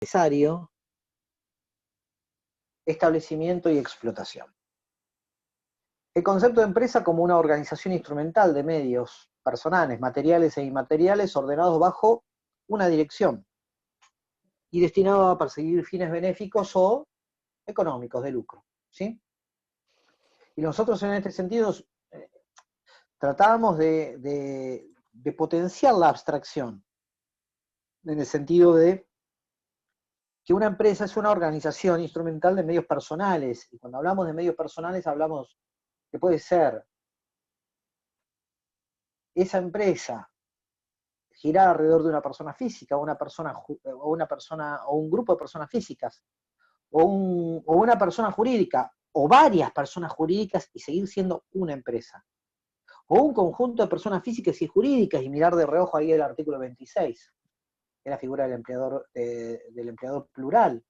empresario, establecimiento y explotación. El concepto de empresa como una organización instrumental de medios personales, materiales e inmateriales ordenados bajo una dirección y destinado a perseguir fines benéficos o económicos de lucro, ¿sí? Y nosotros en este sentido tratábamos de potenciar la abstracción, en el sentido de que una empresa es una organización instrumental de medios personales, y cuando hablamos de medios personales hablamos que puede ser esa empresa girar alrededor de una persona física, o un grupo de personas físicas, o una persona jurídica, o varias personas jurídicas y seguir siendo una empresa. O un conjunto de personas físicas y jurídicas y mirar de reojo ahí el artículo 26, que es la figura del empleador plural.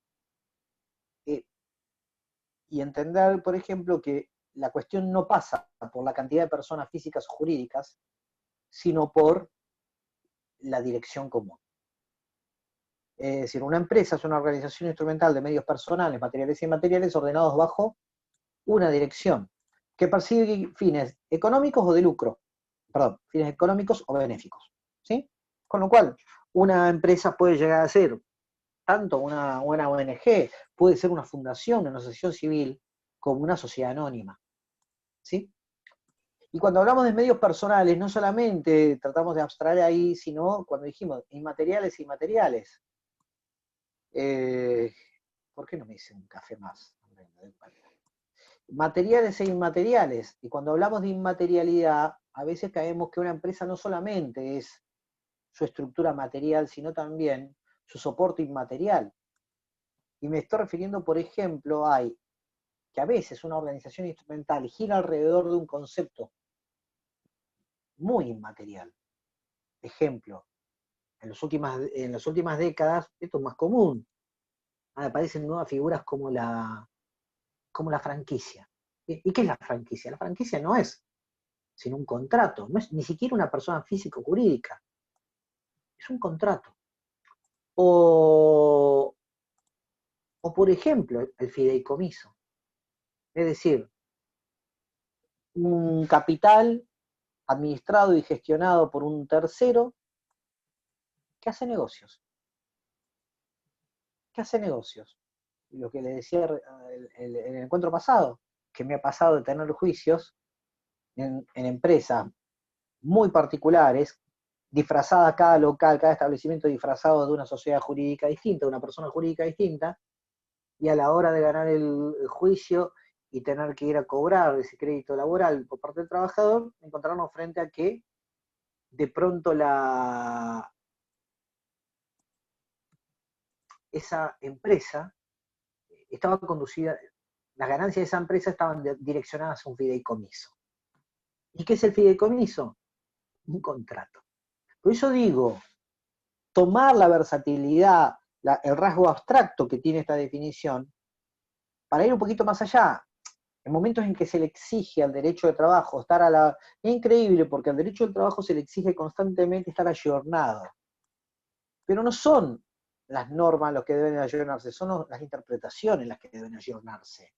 Y entender, por ejemplo, que la cuestión no pasa por la cantidad de personas físicas o jurídicas, sino por la dirección común. Es decir, una empresa es una organización instrumental de medios personales, materiales e inmateriales ordenados bajo una dirección que persigue fines económicos o de lucro, fines económicos o benéficos, ¿sí? Con lo cual, una empresa puede llegar a ser tanto una ONG, puede ser una fundación, una asociación civil, como una sociedad anónima, ¿sí? Y cuando hablamos de medios personales, no solamente tratamos de abstraer ahí, sino cuando dijimos inmateriales e inmateriales. ¿Por qué no me hice un café más? Materiales e inmateriales. Y cuando hablamos de inmaterialidad, a veces caemos que una empresa no solamente es su estructura material, sino también su soporte inmaterial. Y me estoy refiriendo, por ejemplo, que a veces una organización instrumental gira alrededor de un concepto muy inmaterial. Ejemplo, en las últimas décadas, esto es más común, aparecen nuevas figuras como la franquicia. ¿Y qué es la franquicia? La franquicia no es sino un contrato, no es ni siquiera una persona físico-jurídica, es un contrato. O por ejemplo, el fideicomiso. Es decir, un capital administrado y gestionado por un tercero que hace negocios. ¿Qué hace negocios? Lo que le decía en el encuentro pasado, que me ha pasado de tener juicios en empresas muy particulares, disfrazada cada local, cada establecimiento disfrazado de una sociedad jurídica distinta, de una persona jurídica distinta, y a la hora de ganar el juicio y tener que ir a cobrar ese crédito laboral por parte del trabajador, encontrarnos frente a que de pronto esa empresa estaba conducida, las ganancias de esa empresa estaban direccionadas a un fideicomiso. ¿Y qué es el fideicomiso? Un contrato. Por eso digo, tomar la versatilidad, el rasgo abstracto que tiene esta definición, para ir un poquito más allá. En momentos en que se le exige al derecho de trabajo estar Es increíble porque al derecho del trabajo se le exige constantemente estar ayornado. Pero no son las normas los que deben ayornarse, son las interpretaciones las que deben ayornarse.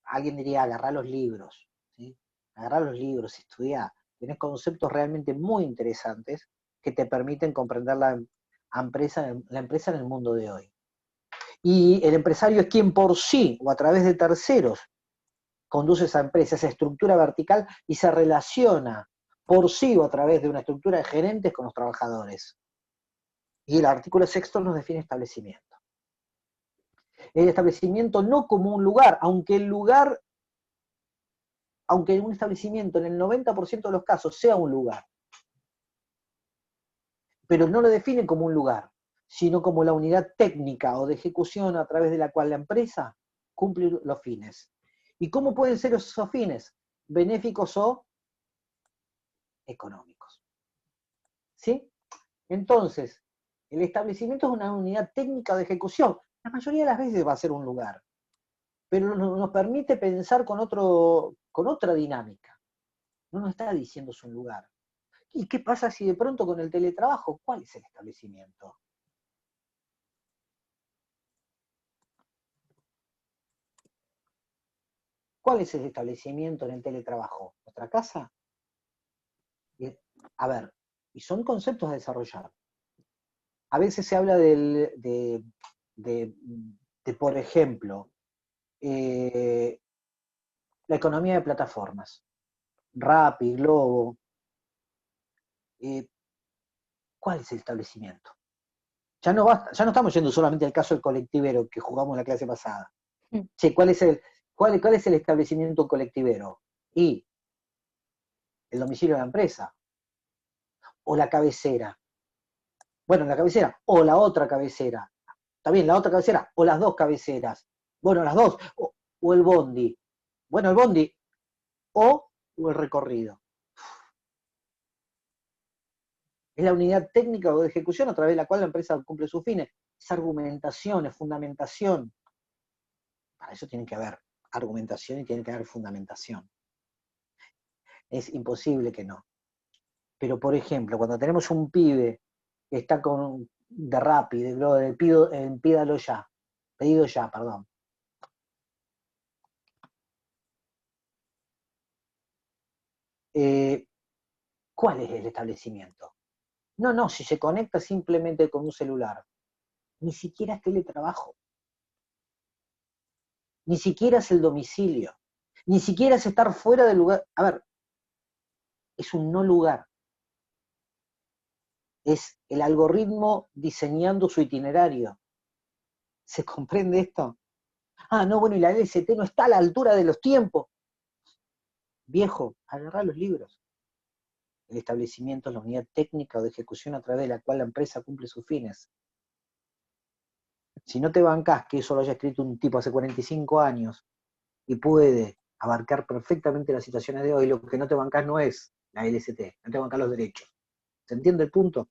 Alguien diría, agarrar los libros, ¿sí? Agarrar los libros, estudiar. Tenés conceptos realmente muy interesantes que te permiten comprender la empresa en el mundo de hoy. Y el empresario es quien por sí, o a través de terceros, conduce esa empresa, esa estructura vertical, y se relaciona por sí o a través de una estructura de gerentes con los trabajadores. Y el artículo 6 nos define establecimiento. El establecimiento no como un lugar, aunque un establecimiento en el 90% de los casos sea un lugar, pero no lo define como un lugar, sino como la unidad técnica o de ejecución a través de la cual la empresa cumple los fines. ¿Y cómo pueden ser esos fines? Benéficos o económicos. ¿Sí? Entonces, el establecimiento es una unidad técnica de ejecución. La mayoría de las veces va a ser un lugar, pero nos permite pensar con otra dinámica. No nos está diciendo es un lugar. ¿Y qué pasa si de pronto con el teletrabajo, cuál es el establecimiento? ¿Cuál es el establecimiento en el teletrabajo? ¿Nuestra casa? A ver, y son conceptos a desarrollar. A veces se habla de por ejemplo, la economía de plataformas. Rappi, Globo. ¿Cuál es el establecimiento? Ya no estamos yendo solamente al caso del colectivero que jugamos la clase pasada. Che, ¿cuál es el establecimiento colectivero? Y el domicilio de la empresa. O la cabecera. Bueno, la cabecera, o la otra cabecera. También la otra cabecera, o las dos cabeceras. Bueno, las dos. O el bondi. Bueno, el bondi. O el recorrido. Es la unidad técnica o de ejecución a través de la cual la empresa cumple sus fines. Es argumentación, es fundamentación. Para eso tiene que haber argumentación y tiene que haber fundamentación. Es imposible que no. Pero, por ejemplo, cuando tenemos un pibe que está de Rappi, pídalo ya, pedido ya, perdón. ¿Cuál es el establecimiento? No, si se conecta simplemente con un celular, ni siquiera es teletrabajo, ni siquiera es el domicilio, ni siquiera es estar fuera del lugar. A ver, es un no lugar. Es el algoritmo diseñando su itinerario. ¿Se comprende esto? Ah, no, bueno, y la LST no está a la altura de los tiempos. Viejo, agarrá los libros. El establecimiento es la unidad técnica o de ejecución a través de la cual la empresa cumple sus fines. Si no te bancás que eso lo haya escrito un tipo hace 45 años y puede abarcar perfectamente las situaciones de hoy, lo que no te bancás no es la LST, no te bancás los derechos. ¿Se entiende el punto?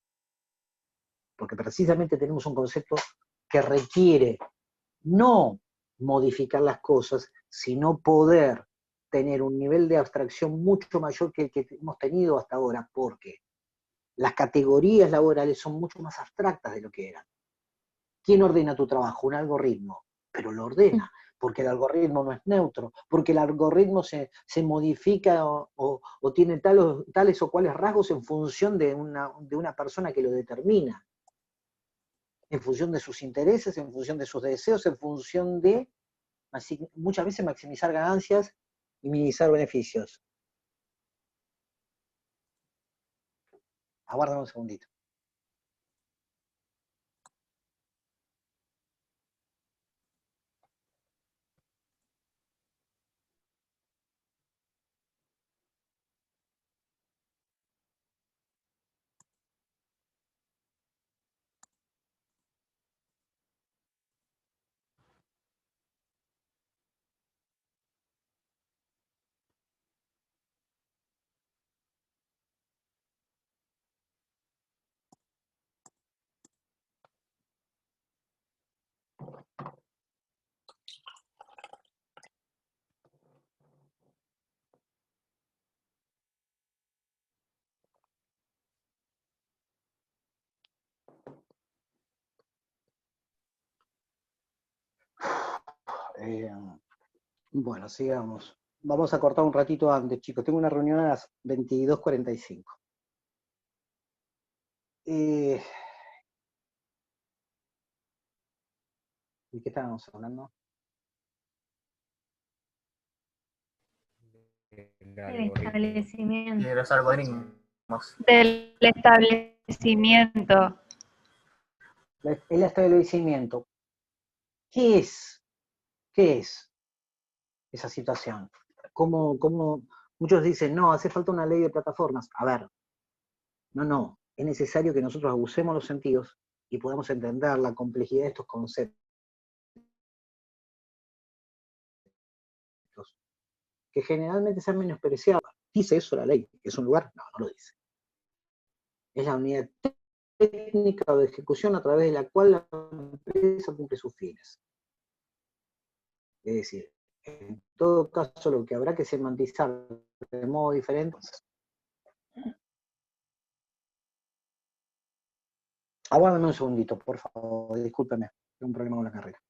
Porque precisamente tenemos un concepto que requiere no modificar las cosas, sino poder tener un nivel de abstracción mucho mayor que el que hemos tenido hasta ahora, porque las categorías laborales son mucho más abstractas de lo que eran. ¿Quién ordena tu trabajo? Un algoritmo, pero lo ordena, porque el algoritmo no es neutro, porque el algoritmo se modifica o tiene tales o cuales rasgos en función de una persona que lo determina, en función de sus intereses, en función de sus deseos, en función de muchas veces maximizar ganancias y minimizar beneficios. Aguárdame un segundito. Bueno, sigamos. Vamos a cortar un ratito antes, chicos. Tengo una reunión a las 22:45. ¿De qué estábamos hablando? El establecimiento. Y de los algoritmos. Del establecimiento. El establecimiento. ¿Qué es? ¿Qué es esa situación? ¿Cómo muchos dicen, no, hace falta una ley de plataformas? A ver, no. Es necesario que nosotros abusemos los sentidos y podamos entender la complejidad de estos conceptos. Que generalmente sean menospreciados. ¿Dice eso la ley? ¿Que es un lugar? No, no lo dice. Es la unidad técnica o de ejecución a través de la cual la empresa cumple sus fines. Es decir, en todo caso lo que habrá que semantizar de modo diferente. Aguárdame un segundito, por favor, discúlpeme, tengo un problema con la carrera.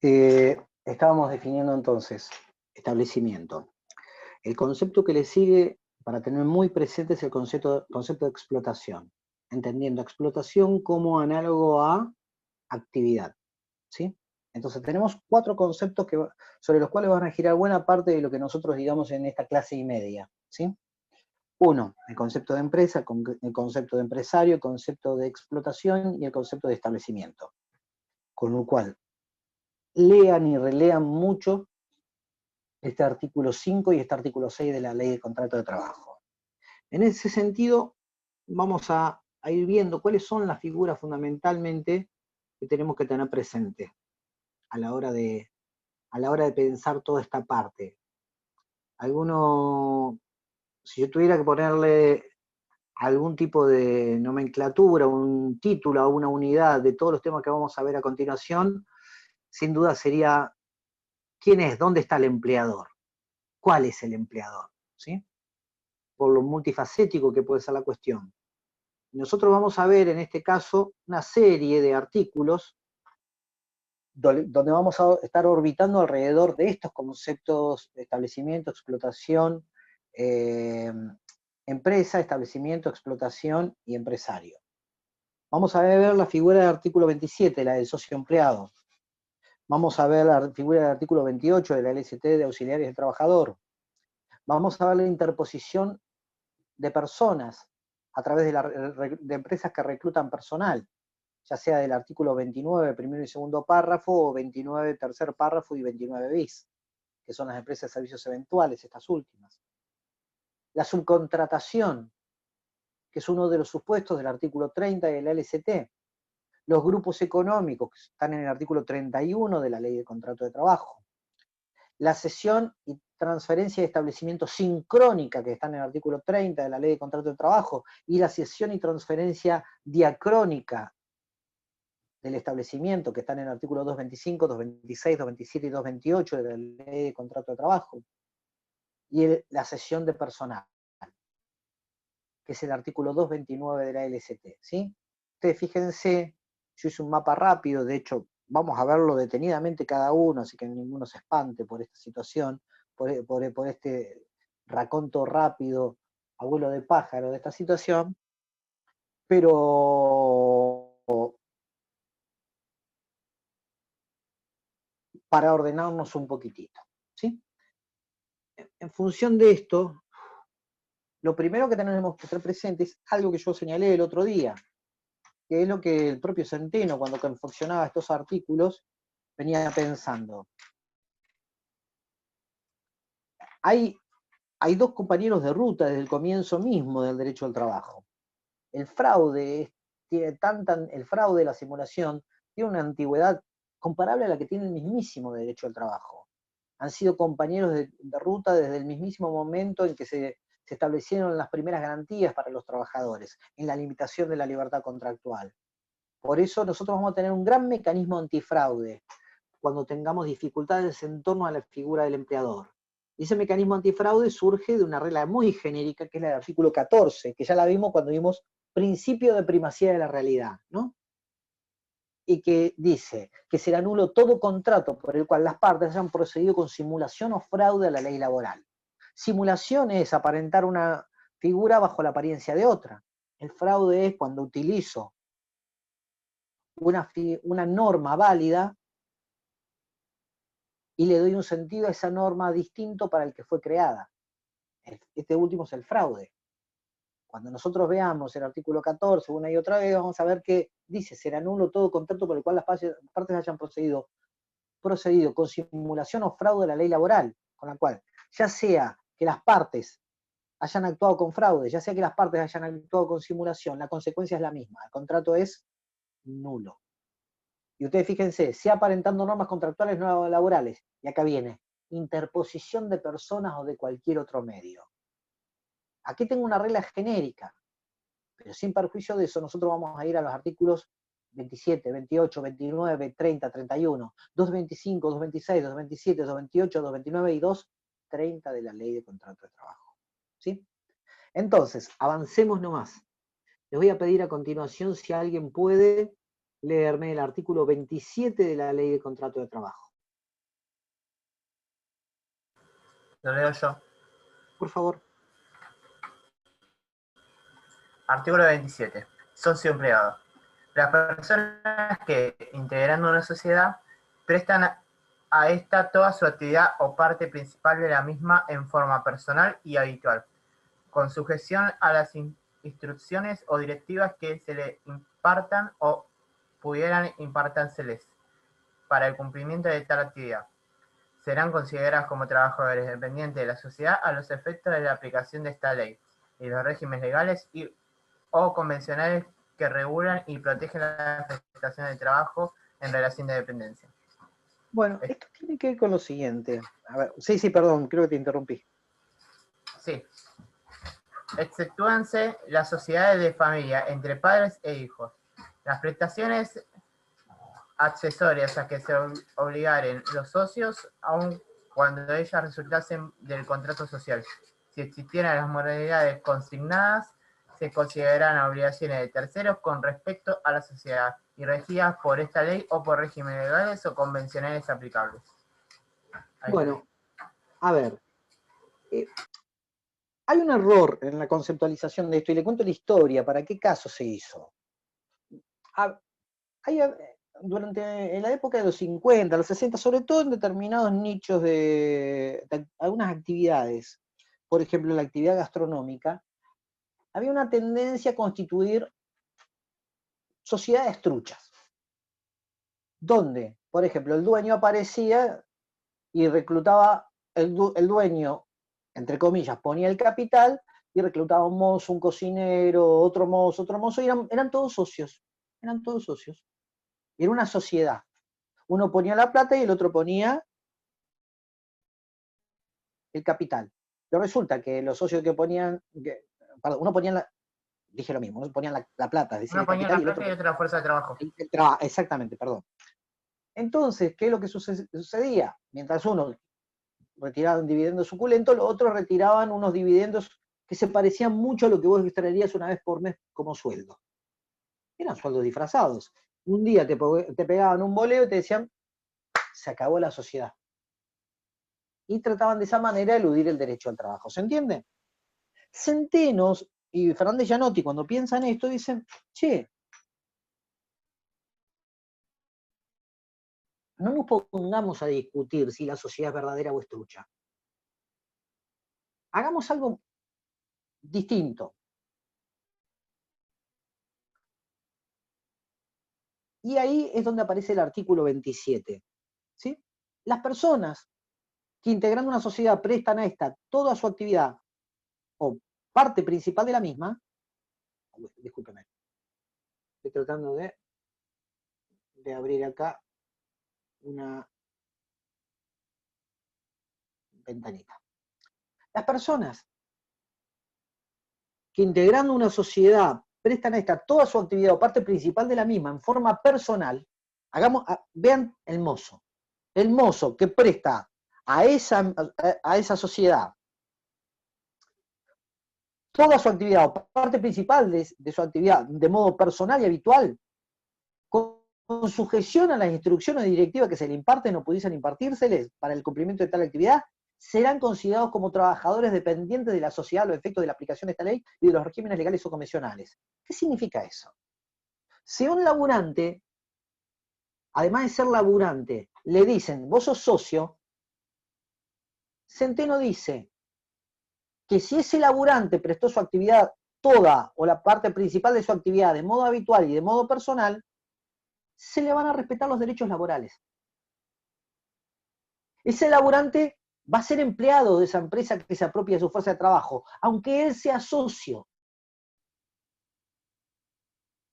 Estábamos definiendo entonces establecimiento. El concepto que le sigue, para tener muy presente, es el concepto de explotación, entendiendo explotación como análogo a actividad, ¿sí? Entonces tenemos 4 conceptos sobre los cuales van a girar buena parte de lo que nosotros digamos en esta clase y media, ¿sí? 1, el concepto de empresa, el concepto de empresario, el concepto de explotación y el concepto de establecimiento. Con lo cual, lean y relean mucho este artículo 5 y este artículo 6 de la Ley de Contrato de Trabajo. En ese sentido, vamos a ir viendo cuáles son las figuras fundamentalmente que tenemos que tener presente a la hora de pensar toda esta parte. Si yo tuviera que ponerle algún tipo de nomenclatura, un título a una unidad de todos los temas que vamos a ver a continuación, sin duda sería ¿quién es? ¿Dónde está el empleador? ¿Cuál es el empleador? ¿Sí? Por lo multifacético que puede ser la cuestión. Nosotros vamos a ver en este caso una serie de artículos donde vamos a estar orbitando alrededor de estos conceptos de establecimiento, explotación, empresa, establecimiento, explotación y empresario. Vamos a ver la figura del artículo 27, la del socio empleado. Vamos a ver la figura del artículo 28 de la LST de auxiliares del trabajador. Vamos a ver la interposición de personas a través de empresas que reclutan personal, ya sea del artículo 29, primero y segundo párrafo, o 29, tercer párrafo y 29 bis, que son las empresas de servicios eventuales, estas últimas. La subcontratación, que es uno de los supuestos del artículo 30 de la LST. Los grupos económicos, que están en el artículo 31 de la Ley de Contrato de Trabajo. La cesión y transferencia de establecimiento sincrónica, que están en el artículo 30 de la Ley de Contrato de Trabajo, y la cesión y transferencia diacrónica del establecimiento, que están en el artículo 225, 226, 227 y 228 de la Ley de Contrato de Trabajo, y la cesión de personal, que es el artículo 229 de la LST, ¿sí? Ustedes fíjense, yo hice un mapa rápido, de hecho, vamos a verlo detenidamente cada uno, así que ninguno se espante por esta situación, por este raconto rápido, abuelo de pájaro de esta situación, pero para ordenarnos un poquitito, ¿sí? En función de esto, lo primero que tenemos que tener presente es algo que yo señalé el otro día, que es lo que el propio Centeno, cuando confeccionaba estos artículos, venía pensando. Hay 2 compañeros de ruta desde el comienzo mismo del derecho al trabajo. El fraude, la simulación, tiene una antigüedad comparable a la que tiene el mismísimo derecho al trabajo. Han sido compañeros de ruta desde el mismísimo momento en que se establecieron las primeras garantías para los trabajadores, en la limitación de la libertad contractual. Por eso nosotros vamos a tener un gran mecanismo antifraude cuando tengamos dificultades en torno a la figura del empleador. Y ese mecanismo antifraude surge de una regla muy genérica, que es la del artículo 14, que ya la vimos cuando vimos principio de primacía de la realidad, ¿no? Y que dice que será nulo todo contrato por el cual las partes hayan procedido con simulación o fraude a la ley laboral. Simulación es aparentar una figura bajo la apariencia de otra. El fraude es cuando utilizo una norma válida y le doy un sentido a esa norma distinto para el que fue creada. Este último es el fraude. Cuando nosotros veamos el artículo 14 una y otra vez, vamos a ver que dice, será nulo todo contrato por el cual las partes hayan procedido con simulación o fraude de la ley laboral, con la cual, ya sea que las partes hayan actuado con fraude, ya sea que las partes hayan actuado con simulación, la consecuencia es la misma, el contrato es nulo. Y ustedes fíjense, sea aparentando normas contractuales no laborales, y acá viene, interposición de personas o de cualquier otro medio. Aquí tengo una regla genérica, pero sin perjuicio de eso, nosotros vamos a ir a los artículos 27, 28, 29, 30, 31, 225, 226, 227, 228, 229 y 230 de la Ley de Contrato de Trabajo. ¿Sí? Entonces, avancemos nomás. Les voy a pedir a continuación si alguien puede leerme el artículo 27 de la Ley de Contrato de Trabajo. Lo leo yo. Por favor. Artículo 27. Socio empleado. Las personas que, integrando una sociedad, prestan a esta toda su actividad o parte principal de la misma en forma personal y habitual, con sujeción a las instrucciones o directivas que se le impartan o pudieran impartárseles para el cumplimiento de tal actividad. Serán consideradas como trabajadores dependientes de la sociedad a los efectos de la aplicación de esta ley y los regímenes legales o convencionales que regulan y protegen la prestación de trabajo en relación de dependencia. Bueno, esto tiene que ver con lo siguiente. A ver, sí, perdón, creo que te interrumpí. Sí. Exceptúanse las sociedades de familia entre padres e hijos. Las prestaciones accesorias a que se obligaren los socios, aun cuando ellas resultasen del contrato social. Si existieran las modalidades consignadas, se considerarán obligaciones de terceros con respecto a la sociedad y regidas por esta ley o por regímenes legales o convencionales aplicables. Bueno, a ver, hay un error en la conceptualización de esto, y le cuento la historia, para qué caso se hizo. En la época de los 50, los 60, sobre todo en determinados nichos de algunas actividades, por ejemplo la actividad gastronómica, había una tendencia a constituir sociedades truchas, donde, por ejemplo, el dueño aparecía y reclutaba, el dueño, entre comillas, ponía el capital y reclutaba un mozo, un cocinero, otro mozo, y eran todos socios, Era una sociedad. Uno ponía la plata y el otro ponía el capital. Pero resulta que los socios que ponían, uno ponía dije lo mismo, uno ponía la plata, decía uno ponía la plata y otro la fuerza de trabajo. Exactamente, perdón. Entonces, ¿qué es lo que sucedía? Mientras uno retiraba un dividendo suculento, los otros retiraban unos dividendos que se parecían mucho a lo que vos extraerías una vez por mes como sueldo. Eran sueldos disfrazados. Un día te pegaban un boleo y te decían, se acabó la sociedad. Y trataban de esa manera de eludir el derecho al trabajo. ¿Se entiende? Centeno y Fernández Gianotti, cuando piensan esto, dicen, che, no nos pongamos a discutir si la sociedad es verdadera o es trucha. Hagamos algo distinto. Y ahí es donde aparece el artículo 27. ¿Sí? Las personas que integrando una sociedad prestan a esta toda su actividad o parte principal de la misma, discúlpeme, estoy tratando de abrir acá una ventanita. Las personas que integrando una sociedad prestan a esta toda su actividad o parte principal de la misma en forma personal, vean el mozo. El mozo que presta a esa sociedad toda su actividad o parte principal de su actividad de modo personal y habitual, con sujeción a las instrucciones directivas que se le imparten o pudiesen impartírseles para el cumplimiento de tal actividad, serán considerados como trabajadores dependientes de la sociedad a los efectos de la aplicación de esta ley y de los regímenes legales o convencionales. ¿Qué significa eso? Si un laburante, además de ser laburante, le dicen, vos sos socio, Centeno dice que si ese laburante prestó su actividad toda o la parte principal de su actividad de modo habitual y de modo personal, se le van a respetar los derechos laborales. Ese laburante va a ser empleado de esa empresa que se apropia de su fuerza de trabajo, aunque él sea socio.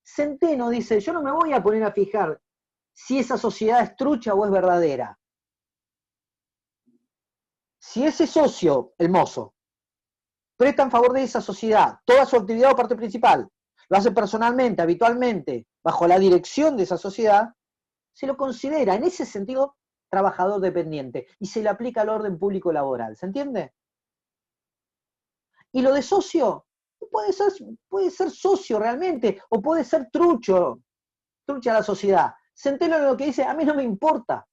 Centeno dice, yo no me voy a poner a fijar si esa sociedad es trucha o es verdadera. Si ese socio, el mozo, presta en favor de esa sociedad toda su actividad o parte principal, lo hace personalmente, habitualmente, bajo la dirección de esa sociedad, se lo considera en ese sentido trabajador dependiente y se le aplica al orden público laboral. ¿Se entiende? Y lo de socio puede ser socio realmente o puede ser trucha la sociedad. Centeno lo que dice, a mí no me importa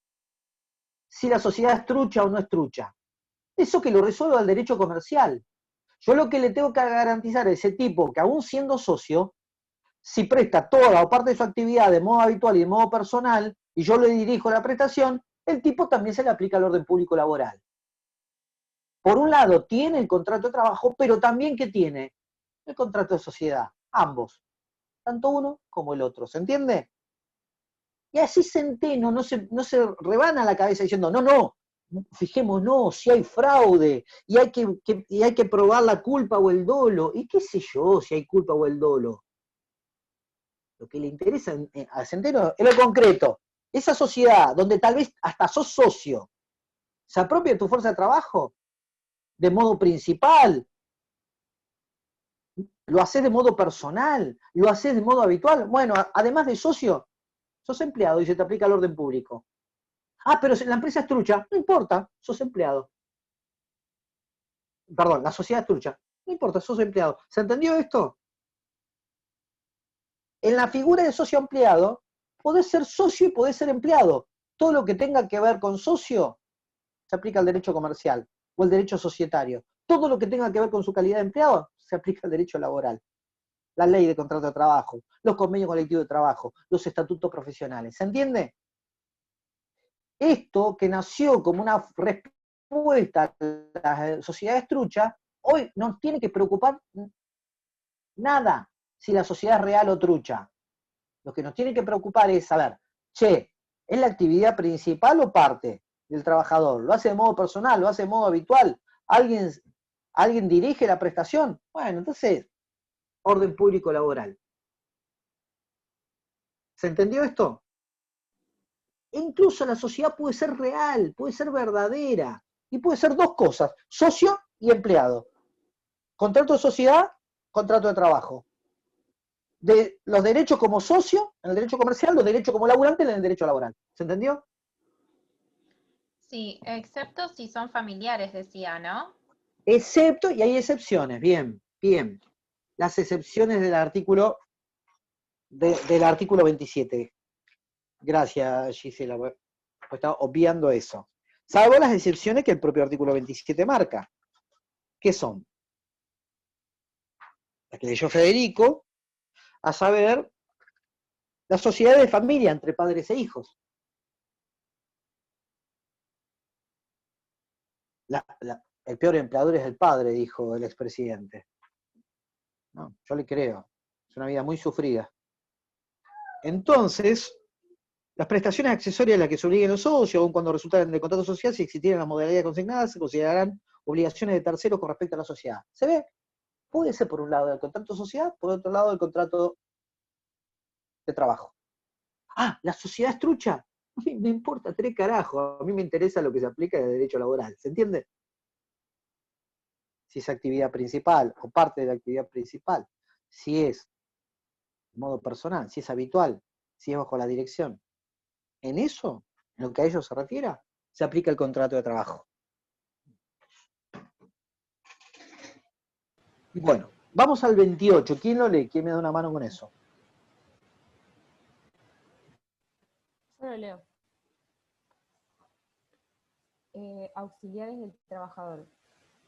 si la sociedad es trucha o no es trucha. Eso que lo resuelva el derecho comercial. Yo lo que le tengo que garantizar a ese tipo que aún siendo socio, si presta toda o parte de su actividad de modo habitual y de modo personal, y yo le dirijo la prestación, el tipo también se le aplica el orden público laboral. Por un lado, tiene el contrato de trabajo, pero también, ¿qué tiene? El contrato de sociedad. Ambos. Tanto uno como el otro. ¿Se entiende? Y así Centeno no se rebana la cabeza diciendo, no, fijémonos si hay fraude y hay que probar la culpa o el dolo. ¿Y qué sé yo si hay culpa o el dolo? Lo que le interesa a Centeno es lo concreto. Esa sociedad donde tal vez hasta sos socio, se apropia de tu fuerza de trabajo de modo principal, lo haces de modo personal, lo haces de modo habitual. Bueno, además de socio, sos empleado y se te aplica el orden público. Ah, pero la empresa es trucha, no importa, sos empleado. Perdón, la sociedad es trucha, no importa, sos empleado. ¿Se entendió esto? En la figura de socio empleado, podés ser socio y podés ser empleado. Todo lo que tenga que ver con socio, se aplica al derecho comercial o el derecho societario. Todo lo que tenga que ver con su calidad de empleado, se aplica al derecho laboral. La ley de contrato de trabajo, los convenios colectivos de trabajo, los estatutos profesionales. ¿Se entiende? Esto que nació como una respuesta a las sociedades truchas, hoy nos tiene que preocupar nada si la sociedad es real o trucha. Lo que nos tiene que preocupar es saber, che, ¿es la actividad principal o parte del trabajador? ¿Lo hace de modo personal? ¿Lo hace de modo habitual? ¿Alguien dirige la prestación? Bueno, entonces, orden público laboral. ¿Se entendió esto? E incluso la sociedad puede ser real, puede ser verdadera, y puede ser dos cosas, socio y empleado. Contrato de sociedad, contrato de trabajo. De los derechos como socio, en el derecho comercial, los derechos como laburante en el derecho laboral. ¿Se entendió? Sí, excepto si son familiares, decía, ¿no? Excepto, y hay excepciones, bien, bien. Las excepciones del artículo 27. Gracias, Gisela, pues estaba obviando eso. Salvo las excepciones que el propio artículo 27 marca. ¿Qué son? La que leyó Federico, a saber, la sociedad de familia entre padres e hijos. El peor empleador es el padre, dijo el expresidente. No, yo le creo. Es una vida muy sufrida. Entonces, las prestaciones accesorias a las que se obliguen los socios, aun cuando resultaran de contrato social, si existieran las modalidades consignadas, se considerarán obligaciones de terceros con respecto a la sociedad. ¿Se ve? Puede ser por un lado del contrato social, por otro lado del contrato de trabajo. Ah, la sociedad es trucha. A mí me importa tres carajos. A mí me interesa lo que se aplica de derecho laboral. ¿Se entiende? Si es actividad principal o parte de la actividad principal, si es de modo personal, si es habitual, si es bajo la dirección. En eso, en lo que a ello se refiera, se aplica el contrato de trabajo. Bueno, vamos al 28. ¿Quién lo lee? ¿Quién me da una mano con eso? Yo lo leo. Auxiliares del trabajador.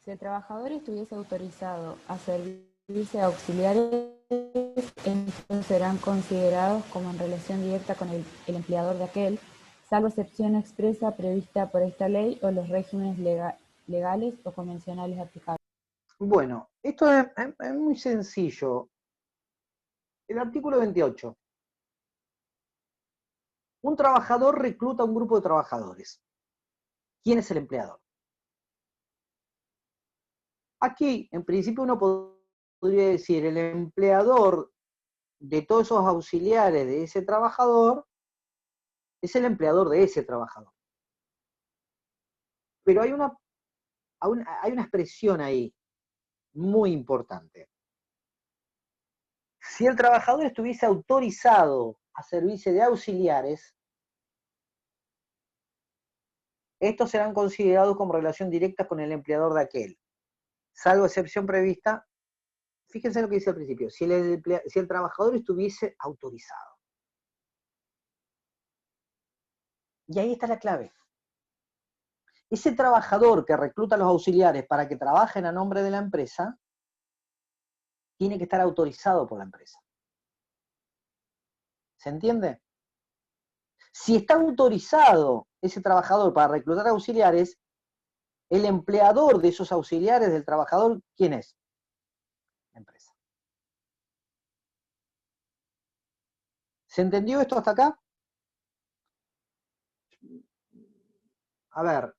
Si el trabajador estuviese autorizado a servirse a auxiliares, entonces serán considerados como en relación directa con el empleador de aquel, salvo excepción expresa prevista por esta ley o los regímenes legales o convencionales aplicables. Bueno, esto es muy sencillo. El artículo 28. Un trabajador recluta a un grupo de trabajadores. ¿Quién es el empleador? Aquí, en principio, uno podría decir, el empleador de todos esos auxiliares de ese trabajador es el empleador de ese trabajador. Pero hay una expresión ahí muy importante. Si el trabajador estuviese autorizado a servirse de auxiliares, estos serán considerados como relación directa con el empleador de aquel, salvo excepción prevista. Fíjense lo que dice al principio, si el trabajador estuviese autorizado. Y ahí está la clave. ese trabajador que recluta a los auxiliares para que trabajen a nombre de la empresa, tiene que estar autorizado por la empresa. ¿Se entiende? Si está autorizado ese trabajador para reclutar auxiliares, el empleador de esos auxiliares del trabajador, ¿quién es? La empresa. ¿Se entendió esto hasta acá? A ver,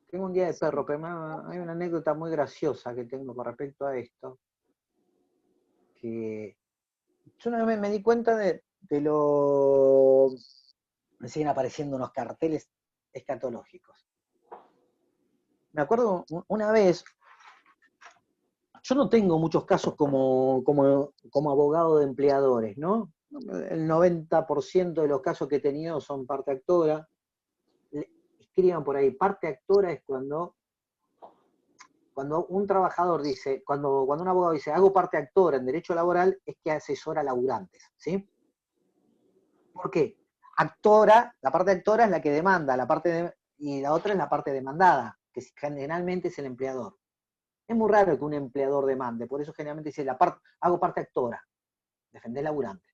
tengo un día de perro, pero hay una anécdota muy graciosa que tengo con respecto a esto. Que yo una vez me di cuenta de me siguen apareciendo unos carteles escatológicos. Me acuerdo una vez, yo no tengo muchos casos como abogado de empleadores, ¿no? El 90% de los casos que he tenido son parte actora. Escriban por ahí, parte actora es cuando un trabajador dice, cuando un abogado dice, hago parte actora en derecho laboral, es que asesora laburantes, ¿sí? ¿Por qué? Actora, la parte actora es la que demanda, y la otra es la parte demandada, que generalmente es el empleador. Es muy raro que un empleador demande, por eso generalmente dice, hago parte actora, defender laburante.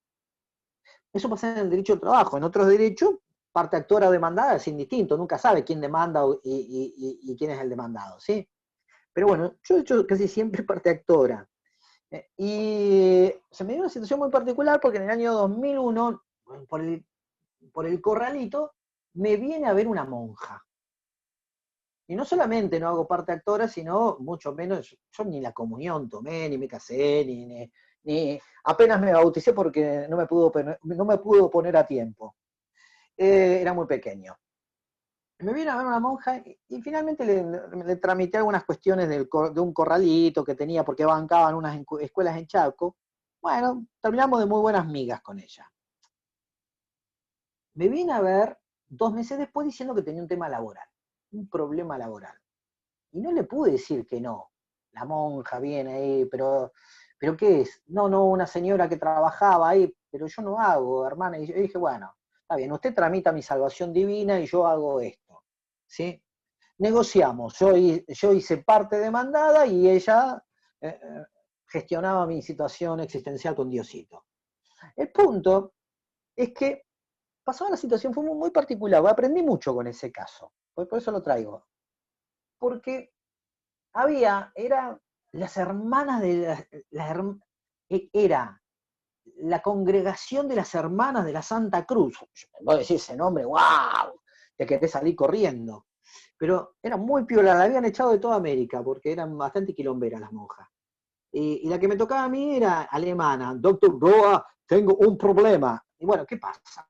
Eso pasa en el derecho del trabajo, en otros derechos, parte actora o demandada es indistinto, nunca sabe quién demanda y quién es el demandado, ¿sí? Pero bueno, yo he hecho casi siempre parte actora. Y se me dio una situación muy particular porque en el año 2001, por el corralito, me viene a ver una monja. Y no solamente no hago parte actora, sino mucho menos, yo ni la comunión tomé, ni me casé, ni apenas me bauticé porque no me pudo poner a tiempo. Era muy pequeño. Me vino a ver una monja y finalmente le tramité algunas cuestiones de un corralito que tenía porque bancaban unas escuelas en Chaco. Bueno, terminamos de muy buenas migas con ella. Me vine a ver 2 meses después diciendo que tenía un tema laboral, un problema laboral. Y no le pude decir que no. La monja viene ahí, pero ¿qué es? No, una señora que trabajaba ahí, pero yo no hago, hermana. Y yo dije, bueno, está bien, usted tramita mi salvación divina y yo hago esto, ¿sí? Negociamos, yo hice parte demandada y ella gestionaba mi situación existencial con Diosito. El punto es que pasaba la situación, fue muy particular, aprendí mucho con ese caso, por eso lo traigo. Porque era las hermanas era la congregación de las hermanas de la Santa Cruz. Voy a decir ese nombre, ¡wow! Te querés salir corriendo. Pero era muy piola, la habían echado de toda América, porque eran bastante quilomberas las monjas. Y la que me tocaba a mí era alemana. Doctor Goa, tengo un problema. Y bueno, ¿qué pasa?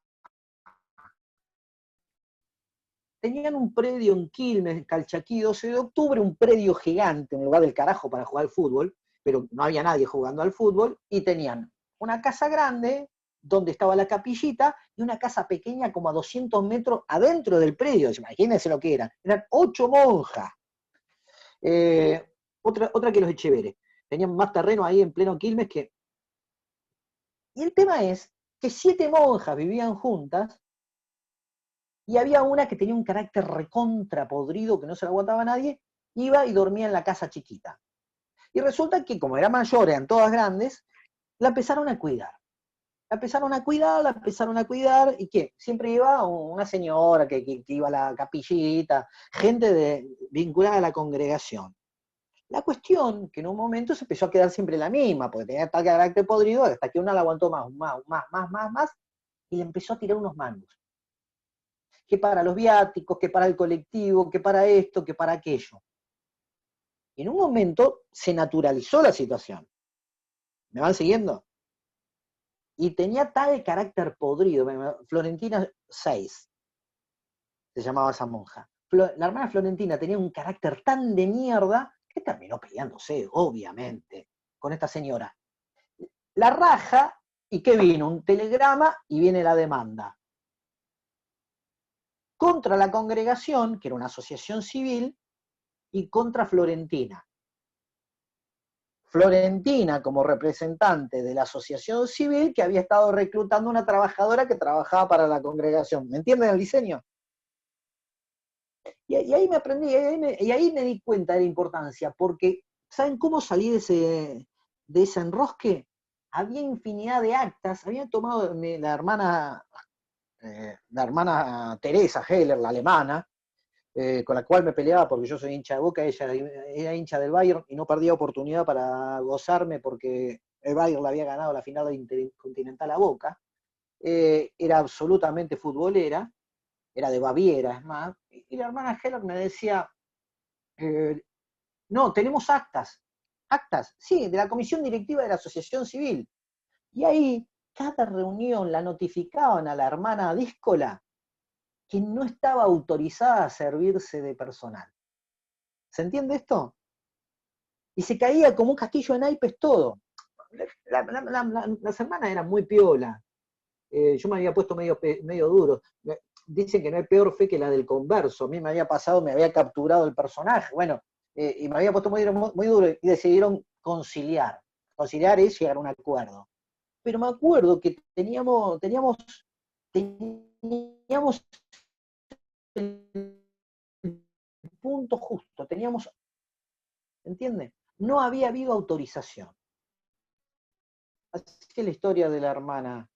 Tenían un predio en Quilmes, Calchaquí, 12 de octubre, un predio gigante, un lugar del carajo para jugar al fútbol, pero no había nadie jugando al fútbol, y tenían una casa grande, donde estaba la capillita, y una casa pequeña como a 200 metros adentro del predio. Imagínense lo que eran. Eran 8 monjas. Otra que los Echeveres. Tenían más terreno ahí en pleno Quilmes que... Y el tema es que 7 monjas vivían juntas, y había una que tenía un carácter recontra podrido, que no se la aguantaba a nadie, iba y dormía en la casa chiquita. Y resulta que como era mayor, eran todas grandes, la empezaron a cuidar. La empezaron a cuidar, y ¿qué? Siempre iba una señora que iba a la capillita, gente vinculada a la congregación. La cuestión que en un momento se empezó a quedar siempre la misma, porque tenía tal carácter podrido, hasta que una la aguantó más, y le empezó a tirar unos mangos. Que para los viáticos, que para el colectivo, que para esto, que para aquello. Y en un momento se naturalizó la situación. ¿Me van siguiendo? Y tenía tal carácter podrido, Florentina 6, se llamaba esa monja. La hermana Florentina tenía un carácter tan de mierda que terminó peleándose, obviamente, con esta señora. La raja, y ¿qué vino? Un telegrama y viene la demanda. Contra la congregación, que era una asociación civil, y contra Florentina. Florentina como representante de la asociación civil que había estado reclutando una trabajadora que trabajaba para la congregación. ¿Me entienden el diseño? Y ahí me aprendí, y ahí me di cuenta de la importancia, porque ¿saben cómo salí de ese enrosque? Había infinidad de actas, había tomado la hermana Teresa Heller, la alemana, con la cual me peleaba porque yo soy hincha de Boca, ella era hincha del Bayern y no perdía oportunidad para gozarme porque el Bayern le había ganado la final intercontinental a Boca. Era absolutamente futbolera, era de Baviera, es más, y la hermana Heller me decía, no, tenemos actas, sí, de la comisión directiva de la asociación civil. Y ahí, cada reunión la notificaban a la hermana díscola que no estaba autorizada a servirse de personal. ¿Se entiende esto? Y se caía como un castillo de naipes todo. Las hermanas eran muy piola. Yo me había puesto medio duro. Dicen que no hay peor fe que la del converso. A mí me había pasado, me había capturado el personaje. Bueno, y me había puesto muy duro y decidieron conciliar. Conciliar es llegar a un acuerdo. Pero me acuerdo que teníamos el punto justo, ¿entiendes? No había habido autorización. Así que la historia de la hermana,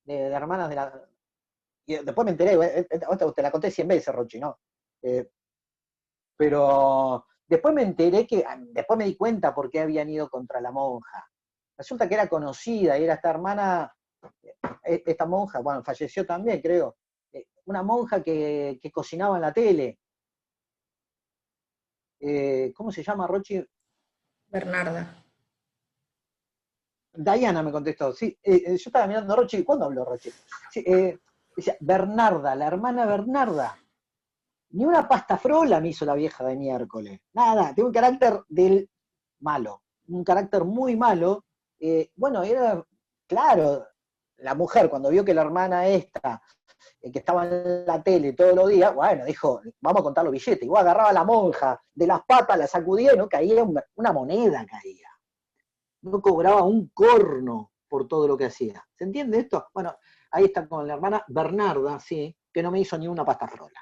de hermanas de la... Y después me enteré, te la conté 100 veces, Rochi, ¿no? Pero después me enteré después me di cuenta por qué habían ido contra la monja. Resulta que era conocida, y era esta hermana, esta monja, bueno, falleció también, creo, una monja que cocinaba en la tele. ¿Cómo se llama, Rochi? Bernarda. Diana me contestó, sí, yo estaba mirando, Rochi, ¿cuándo habló Rochi? Sí, decía, Bernarda, la hermana Bernarda. Ni una pasta frola me hizo la vieja de miércoles. Nada, tiene un carácter del malo, un carácter muy malo. Bueno, era, claro, la mujer cuando vio que la hermana esta, que estaba en la tele todos los días, bueno, dijo, vamos a contar los billetes. Igual agarraba a la monja de las patas, la sacudía y no caía una moneda, caía. No cobraba un corno por todo lo que hacía. ¿Se entiende esto? Bueno, ahí está con la hermana Bernarda, sí, que no me hizo ni una pasta frola.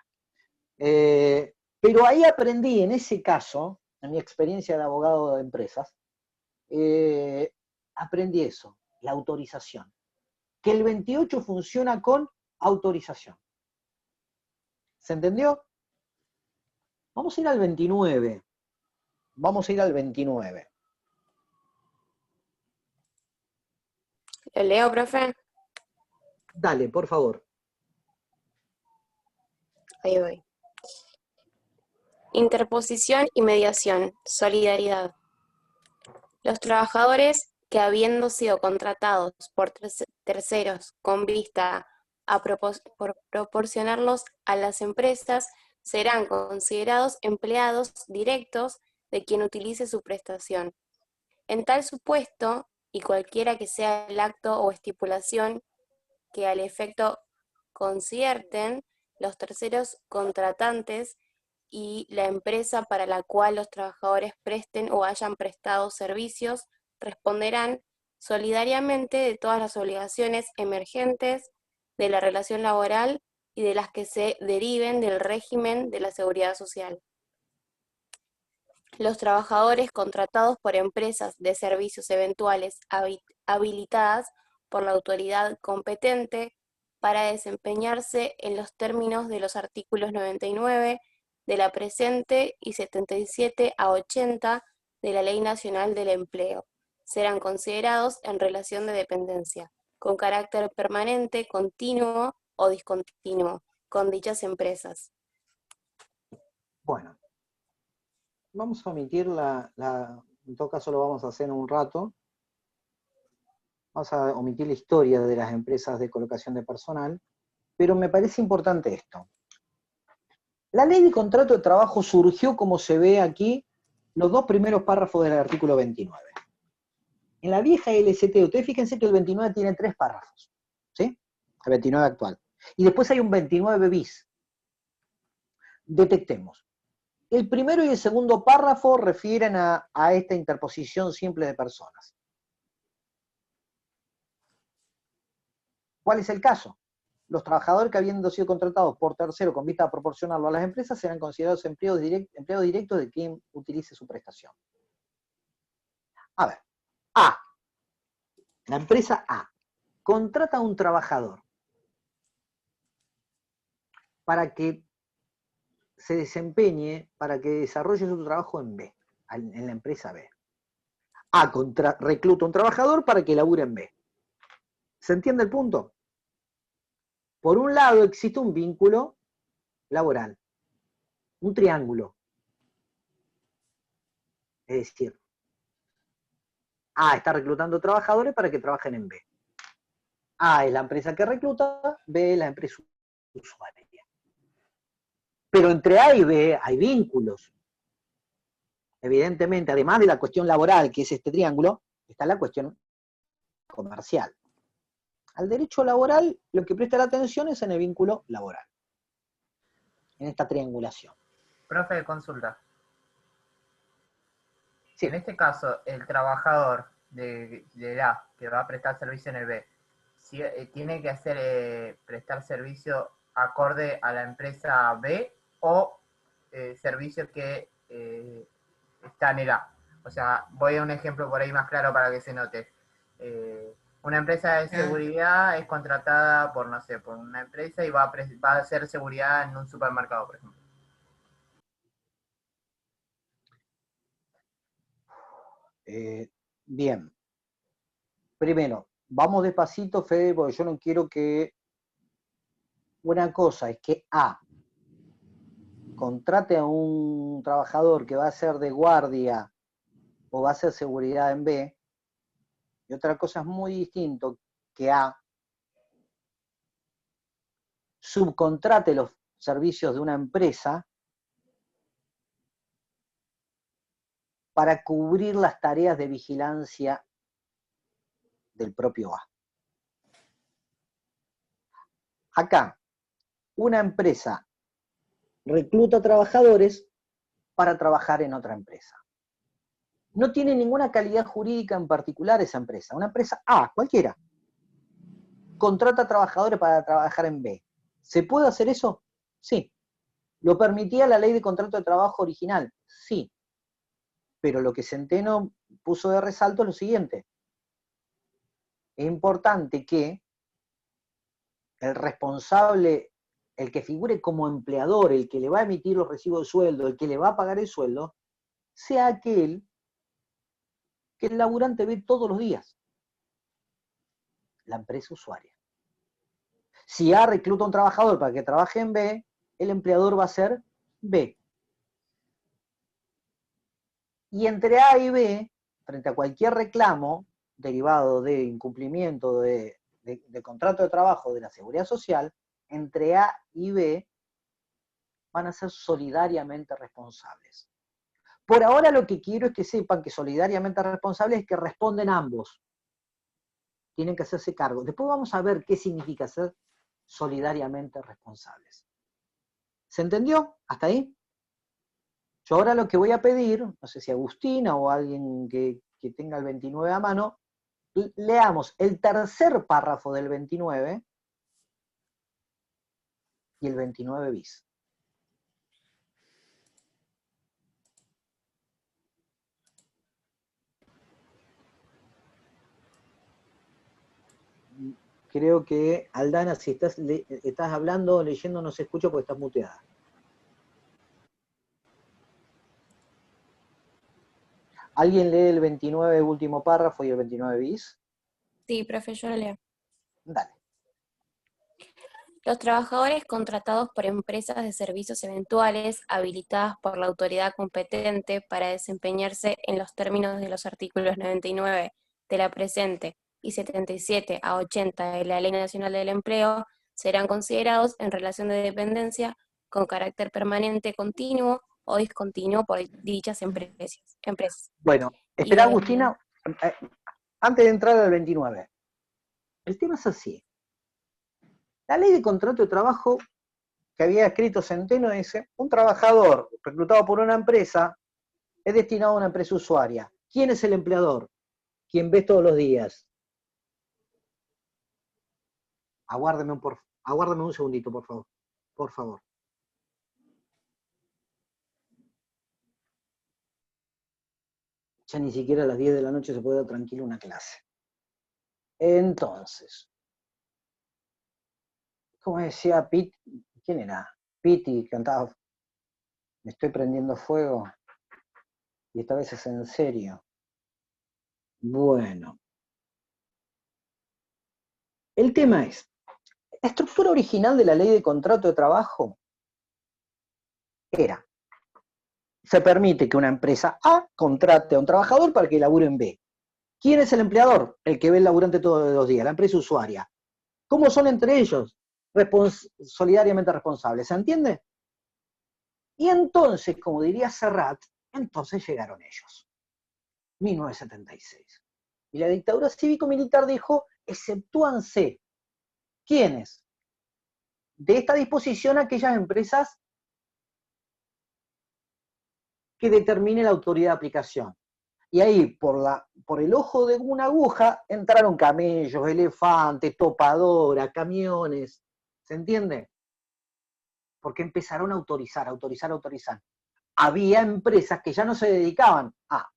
Pero ahí aprendí, en ese caso, en mi experiencia de abogado de empresas, aprendí eso, la autorización. Que el 28 funciona con autorización. ¿Se entendió? Vamos a ir al 29. Vamos a ir al 29. ¿Lo leo, profe? Dale, por favor. Ahí voy. Interposición y mediación. Solidaridad. Los trabajadores que, habiendo sido contratados por terceros con vista a proporcionarlos a las empresas, serán considerados empleados directos de quien utilice su prestación. En tal supuesto, y cualquiera que sea el acto o estipulación que al efecto concierten los terceros contratantes y la empresa para la cual los trabajadores presten o hayan prestado servicios, responderán solidariamente de todas las obligaciones emergentes de la relación laboral y de las que se deriven del régimen de la seguridad social. Los trabajadores contratados por empresas de servicios eventuales habilitadas por la autoridad competente para desempeñarse en los términos de los artículos 99 de la presente y 77 a 80 de la Ley Nacional del Empleo, serán considerados en relación de dependencia, con carácter permanente, continuo o discontinuo, con dichas empresas. Bueno, vamos a omitir en todo caso lo vamos a hacer en un rato. Vamos a omitir la historia de las empresas de colocación de personal, pero me parece importante esto. La ley de contrato de trabajo surgió, como se ve aquí, los dos primeros párrafos del artículo 29. En la vieja LCT, ustedes fíjense que el 29 tiene 3 párrafos, ¿sí? El 29 actual. Y después hay un 29 bis. Detectemos. El primero y el segundo párrafo refieren a esta interposición simple de personas. ¿Cuál es el caso? Los trabajadores que habiendo sido contratados por tercero con vista a proporcionarlo a las empresas serán considerados empleados directos de quien utilice su prestación. A ver, A. La empresa A contrata a un trabajador para que se desempeñe, para que desarrolle su trabajo en B, en la empresa B. A recluta un trabajador para que labure en B. ¿Se entiende el punto? Por un lado existe un vínculo laboral, un triángulo. Es decir, A está reclutando trabajadores para que trabajen en B. A es la empresa que recluta, B es la empresa usuaria. Pero entre A y B hay vínculos. Evidentemente, además de la cuestión laboral, que es este triángulo, está la cuestión comercial. Al derecho laboral, lo que presta la atención es en el vínculo laboral, en esta triangulación. Profe, consulta. Sí. En este caso, el trabajador de A que va a prestar servicio en el B, ¿tiene que prestar servicio acorde a la empresa B o servicio que está en el A? O sea, voy a un ejemplo por ahí más claro para que se note. Una empresa de seguridad es contratada por, no sé, por una empresa y va a hacer seguridad en un supermercado, por ejemplo. Bien. Primero, vamos despacito, Fede, porque yo no quiero que... Una cosa es que A contrate a un trabajador que va a ser de guardia o va a hacer seguridad en B, y otra cosa es muy distinto que A subcontrate los servicios de una empresa para cubrir las tareas de vigilancia del propio A. Acá, una empresa recluta trabajadores para trabajar en otra empresa. No tiene ninguna calidad jurídica en particular esa empresa. Una empresa A, cualquiera, contrata trabajadores para trabajar en B. ¿Se puede hacer eso? Sí. ¿Lo permitía la ley de contrato de trabajo original? Sí. Pero lo que Centeno puso de resalto es lo siguiente. Es importante que el responsable, el que figure como empleador, el que le va a emitir los recibos de sueldo, el que le va a pagar el sueldo, sea aquel que el laburante ve todos los días. La empresa usuaria. Si A recluta a un trabajador para que trabaje en B, el empleador va a ser B. Y entre A y B, frente a cualquier reclamo derivado de incumplimiento de contrato de trabajo de la Seguridad Social, entre A y B van a ser solidariamente responsables. Por ahora lo que quiero es que sepan que solidariamente responsables es que responden ambos. Tienen que hacerse cargo. Después vamos a ver qué significa ser solidariamente responsables. ¿Se entendió? ¿Hasta ahí? Yo ahora lo que voy a pedir, no sé si Agustina o alguien que tenga el 29 a mano, leamos el tercer párrafo del 29 y el 29 bis. Creo que, Aldana, si estás hablando o leyendo, no se escucha porque estás muteada. ¿Alguien lee el 29 último párrafo y el 29 bis? Sí, profe, yo lo leo. Dale. Los trabajadores contratados por empresas de servicios eventuales habilitadas por la autoridad competente para desempeñarse en los términos de los artículos 99 de la presente y 77 a 80 de la Ley Nacional del Empleo serán considerados en relación de dependencia con carácter permanente, continuo o discontinuo por dichas empresas. Bueno, espera, Agustina, antes de entrar al 29. El tema es así. La ley de contrato de trabajo que había escrito Centeno dice, un trabajador reclutado por una empresa es destinado a una empresa usuaria. ¿Quién es el empleador? Quien ves todos los días. Aguárdeme Aguárdame un segundito, por favor. Por favor. Ya ni siquiera a las 10 de la noche se puede dar tranquilo una clase. Entonces, como decía Pete, ¿quién era? Pete cantaba Me estoy prendiendo fuego, y esta vez es en serio. Bueno, el tema es, la estructura original de la ley de contrato de trabajo era, se permite que una empresa A contrate a un trabajador para que labure en B. ¿Quién es el empleador? El que ve el laburante todos los días, la empresa usuaria. ¿Cómo son entre ellos? Solidariamente responsables, ¿se entiende? Y entonces, como diría Serrat, entonces llegaron ellos. 1976. Y la dictadura cívico-militar dijo, exceptúanse. ¿Quiénes? De esta disposición aquellas empresas que determine la autoridad de aplicación. Y ahí, por el ojo de una aguja, entraron camellos, elefantes, topadoras, camiones. ¿Se entiende? Porque empezaron a autorizar. Había empresas que ya no se dedicaban a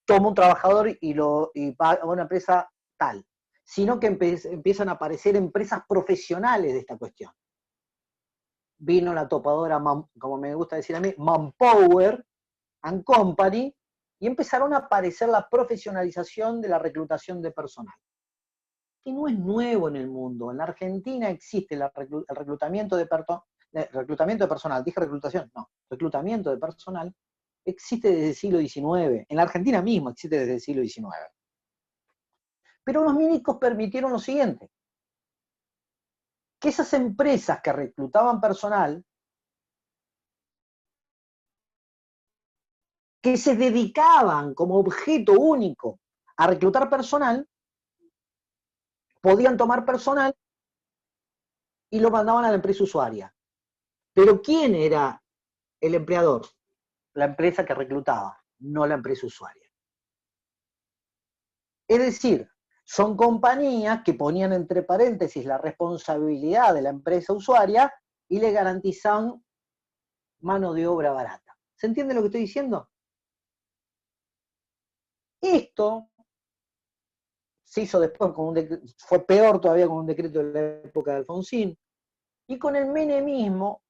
toma un trabajador y paga a una empresa tal, sino que empiezan a aparecer empresas profesionales de esta cuestión. Vino la topadora, como me gusta decir a mí, Manpower and Company, y empezaron a aparecer la profesionalización de la reclutación de personal, que no es nuevo en el mundo. En la Argentina existe el reclutamiento de personal, dije reclutación, no, reclutamiento de personal, existe desde el siglo XIX, en la Argentina mismo existe desde el siglo XIX. Pero los milicos permitieron lo siguiente, que esas empresas que reclutaban personal, que se dedicaban como objeto único a reclutar personal, podían tomar personal y lo mandaban a la empresa usuaria. Pero ¿quién era el empleador? La empresa que reclutaba, no la empresa usuaria. Es decir, son compañías que ponían entre paréntesis la responsabilidad de la empresa usuaria y le garantizaban mano de obra barata. ¿Se entiende lo que estoy diciendo? Esto se hizo después, fue peor todavía con un decreto de la época de Alfonsín, y con el menemismo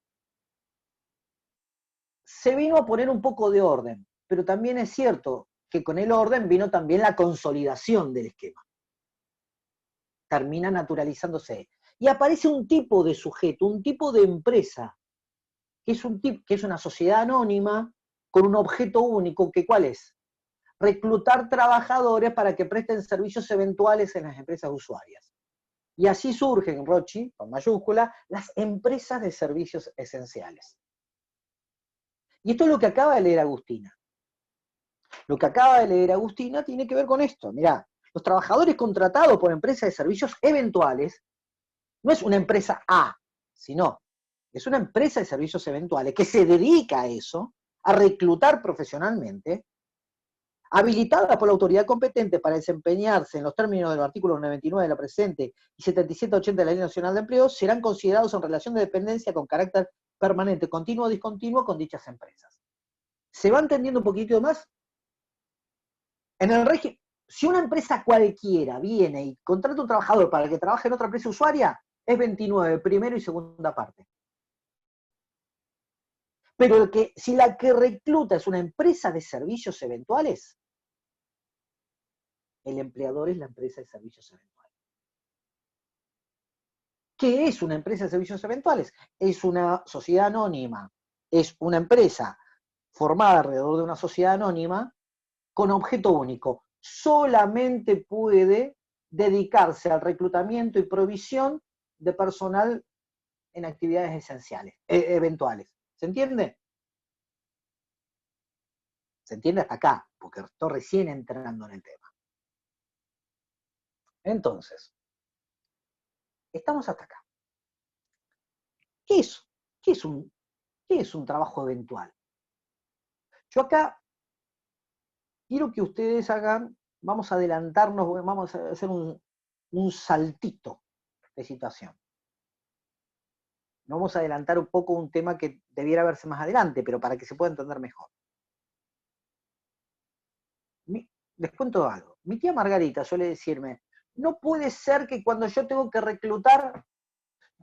se vino a poner un poco de orden, pero también es cierto que con el orden vino también la consolidación del esquema. Termina naturalizándose. Y aparece un tipo de sujeto, un tipo de empresa, que es una sociedad anónima con un objeto único, que ¿cuál es? Reclutar trabajadores para que presten servicios eventuales en las empresas usuarias. Y así surgen, Rochi, con mayúscula, las empresas de servicios esenciales. Y esto es lo que acaba de leer Agustina. Lo que acaba de leer Agustina tiene que ver con esto. Mirá, los trabajadores contratados por empresas de servicios eventuales no es una empresa A, sino es una empresa de servicios eventuales que se dedica a eso, a reclutar profesionalmente, habilitada por la autoridad competente para desempeñarse en los términos de los artículos 99 de la presente y 7780 de la Ley Nacional de Empleo, serán considerados en relación de dependencia con carácter permanente, continuo o discontinuo con dichas empresas. ¿Se va entendiendo un poquito más? En el régimen, si una empresa cualquiera viene y contrata a un trabajador para que trabaje en otra empresa usuaria, es 29, primera y segunda parte. Pero si la que recluta es una empresa de servicios eventuales, el empleador es la empresa de servicios eventuales. ¿Qué es una empresa de servicios eventuales? Es una sociedad anónima, es una empresa formada alrededor de una sociedad anónima con objeto único. Solamente puede dedicarse al reclutamiento y provisión de personal en actividades esenciales, eventuales. ¿Se entiende? Se entiende hasta acá, porque estoy recién entrando en el tema. Entonces, estamos hasta acá. ¿Qué es un trabajo eventual? Yo acá quiero que ustedes hagan, vamos a adelantarnos, vamos a hacer un saltito de situación. Vamos a adelantar un poco un tema que debiera verse más adelante, pero para que se pueda entender mejor. Les cuento algo. Mi tía Margarita suele decirme, no puede ser que cuando yo tengo que reclutar,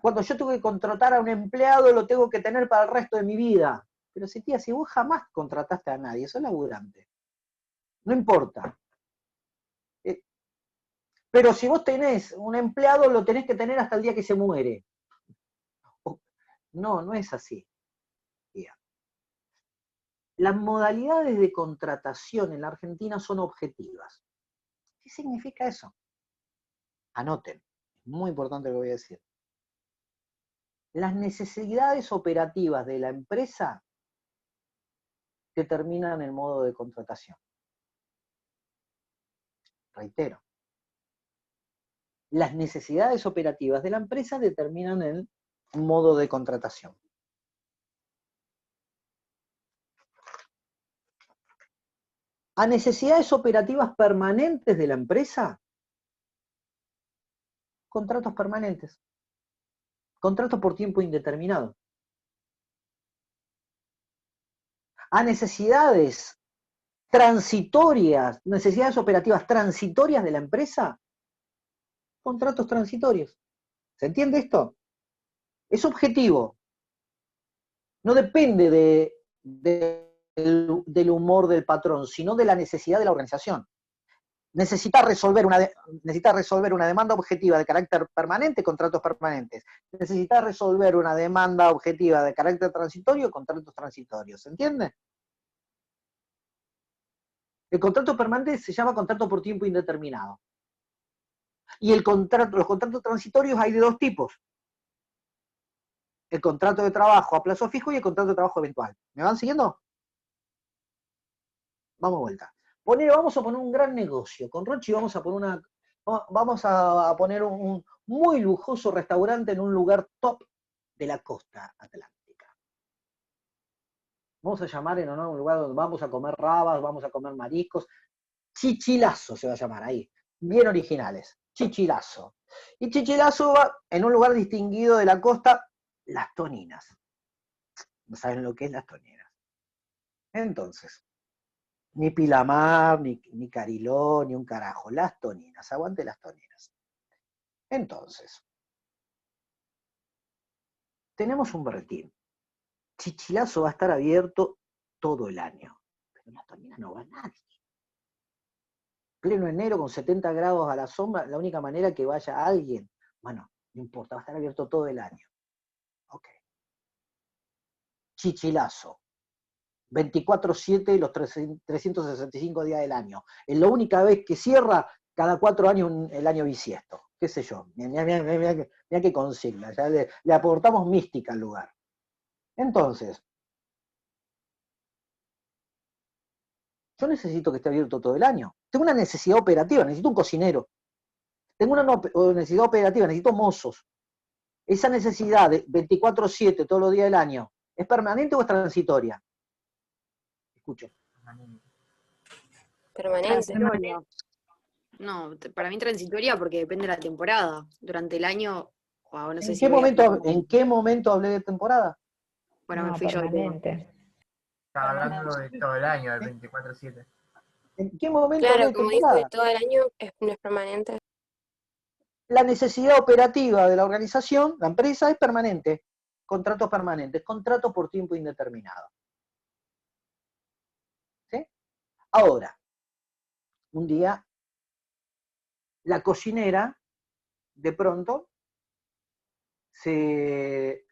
cuando yo tengo que contratar a un empleado, lo tengo que tener para el resto de mi vida. Pero si tía, si vos jamás contrataste a nadie, sos laburante. No importa. Pero si vos tenés un empleado, lo tenés que tener hasta el día que se muere. No, no es así. Tía. Las modalidades de contratación en la Argentina son objetivas. ¿Qué significa eso? Anoten, es muy importante lo que voy a decir. Las necesidades operativas de la empresa determinan el modo de contratación. Reitero, las necesidades operativas de la empresa determinan el modo de contratación. A necesidades operativas permanentes de la empresa, contratos permanentes. Contratos por tiempo indeterminado. A necesidades transitorias, necesidades operativas transitorias de la empresa, contratos transitorios. ¿Se entiende esto? Es objetivo. No depende del humor del patrón, sino de la necesidad de la organización. Necesita resolver una demanda objetiva de carácter permanente, contratos permanentes. Necesita resolver una demanda objetiva de carácter transitorio, contratos transitorios. ¿Se entiende? El contrato permanente se llama contrato por tiempo indeterminado. Y los contratos transitorios hay de dos tipos. El contrato de trabajo a plazo fijo y el contrato de trabajo eventual. ¿Me van siguiendo? Vamos a vuelta. Vamos a poner un gran negocio. Con Rochi vamos a poner un muy lujoso restaurante en un lugar top de la costa atlántica. Vamos a llamar en honor a un lugar donde vamos a comer rabas, vamos a comer mariscos. Chichilazo se va a llamar ahí. Bien originales. Chichilazo. Y Chichilazo va en un lugar distinguido de la costa, Las Toninas. No saben lo que es Las Toninas. Entonces, ni Pilamar, ni Cariló, ni un carajo. Las Toninas. Aguante Las Toninas. Entonces, tenemos un berretín. Chichilazo va a estar abierto todo el año. Pero en Las Toninas no va nadie. Pleno enero con 70 grados a la sombra, la única manera que vaya alguien, bueno, no importa, va a estar abierto todo el año. Ok. Chichilazo. 24/7 los 365 días del año. Es la única vez que cierra cada 4 años el año bisiesto. Qué sé yo. Mirá qué consigna. Ya le aportamos mística al lugar. Entonces, yo necesito que esté abierto todo el año. Tengo una necesidad operativa, necesito un cocinero. Tengo una necesidad operativa, necesito mozos. Esa necesidad de 24/7 todos los días del año, ¿es permanente o es transitoria? Escucho. Permanente. No, para mí transitoria porque depende de la temporada. Durante el año, wow, no sé ¿En si voy a... ¿En qué momento hablé de temporada? Bueno, No, me fui yo del tema. permanente. Estaba hablando de todo el año, del 24/7. ¿En qué momento hablé Claro, de como dijo, temporada? de todo el año no es permanente. La necesidad operativa de la organización, la empresa, es permanente. Contratos permanentes, contratos por tiempo indeterminado. ¿Sí? Ahora, un día, la cocinera, de pronto, se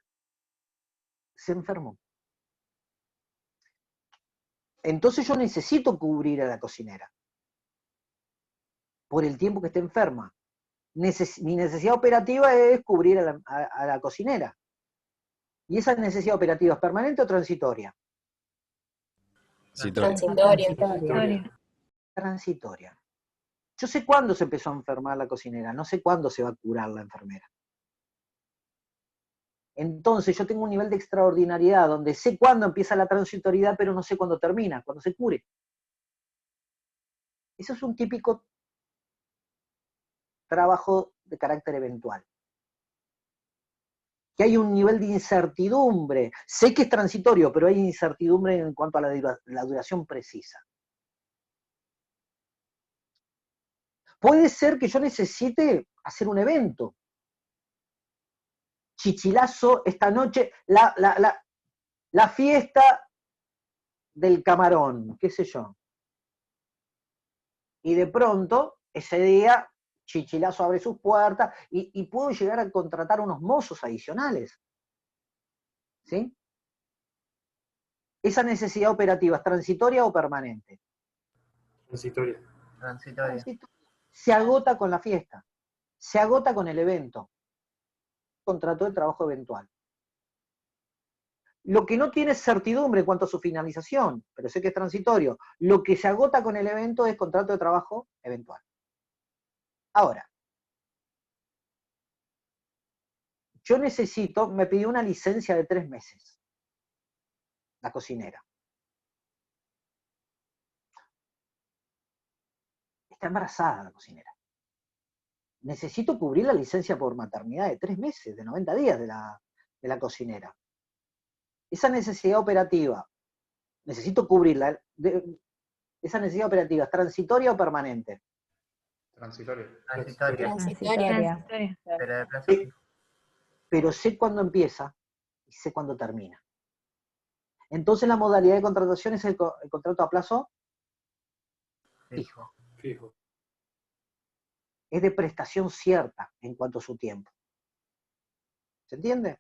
enfermó. Entonces yo necesito cubrir a la cocinera por el tiempo que esté enferma. Mi necesidad operativa es cubrir a la cocinera. ¿Y esa necesidad operativa es permanente o transitoria? Transitoria. Transitoria. Yo sé cuándo se empezó a enfermar la cocinera, no sé cuándo se va a curar la enfermera. Entonces yo tengo un nivel de extraordinariedad donde sé cuándo empieza la transitoriedad, pero no sé cuándo termina, cuándo se cure. Eso es un típico trabajo de carácter eventual. que hay un nivel de incertidumbre. Sé que es transitorio, pero hay incertidumbre en cuanto a la duración precisa. Puede ser que yo necesite hacer un evento. Chichilazo esta noche, la fiesta del camarón, qué sé yo. Y de pronto, ese día, Chichilazo abre sus puertas y puedo llegar a contratar unos mozos adicionales. ¿Sí? ¿Esa necesidad operativa es transitoria o permanente? Transitoria. Transitoria. Se agota con la fiesta, se agota con el evento. Contrato de trabajo eventual. Lo que no tiene certidumbre en cuanto a su finalización, pero sé que es transitorio, lo que se agota con el evento es contrato de trabajo eventual. Ahora, yo necesito, me pidió una licencia de 3 meses, la cocinera. Está embarazada la cocinera. Necesito cubrir la licencia por maternidad de 3 meses, de 90 días de la cocinera. Esa necesidad operativa, necesito cubrirla. ¿Esa necesidad operativa es transitoria o permanente? Transitoria. Transitoria. Transitoria. Pero de plazo fijo. Pero sé cuándo empieza y sé cuándo termina. Entonces la modalidad de contratación es el contrato a plazo fijo. Fijo. Es de prestación cierta en cuanto a su tiempo. ¿Se entiende?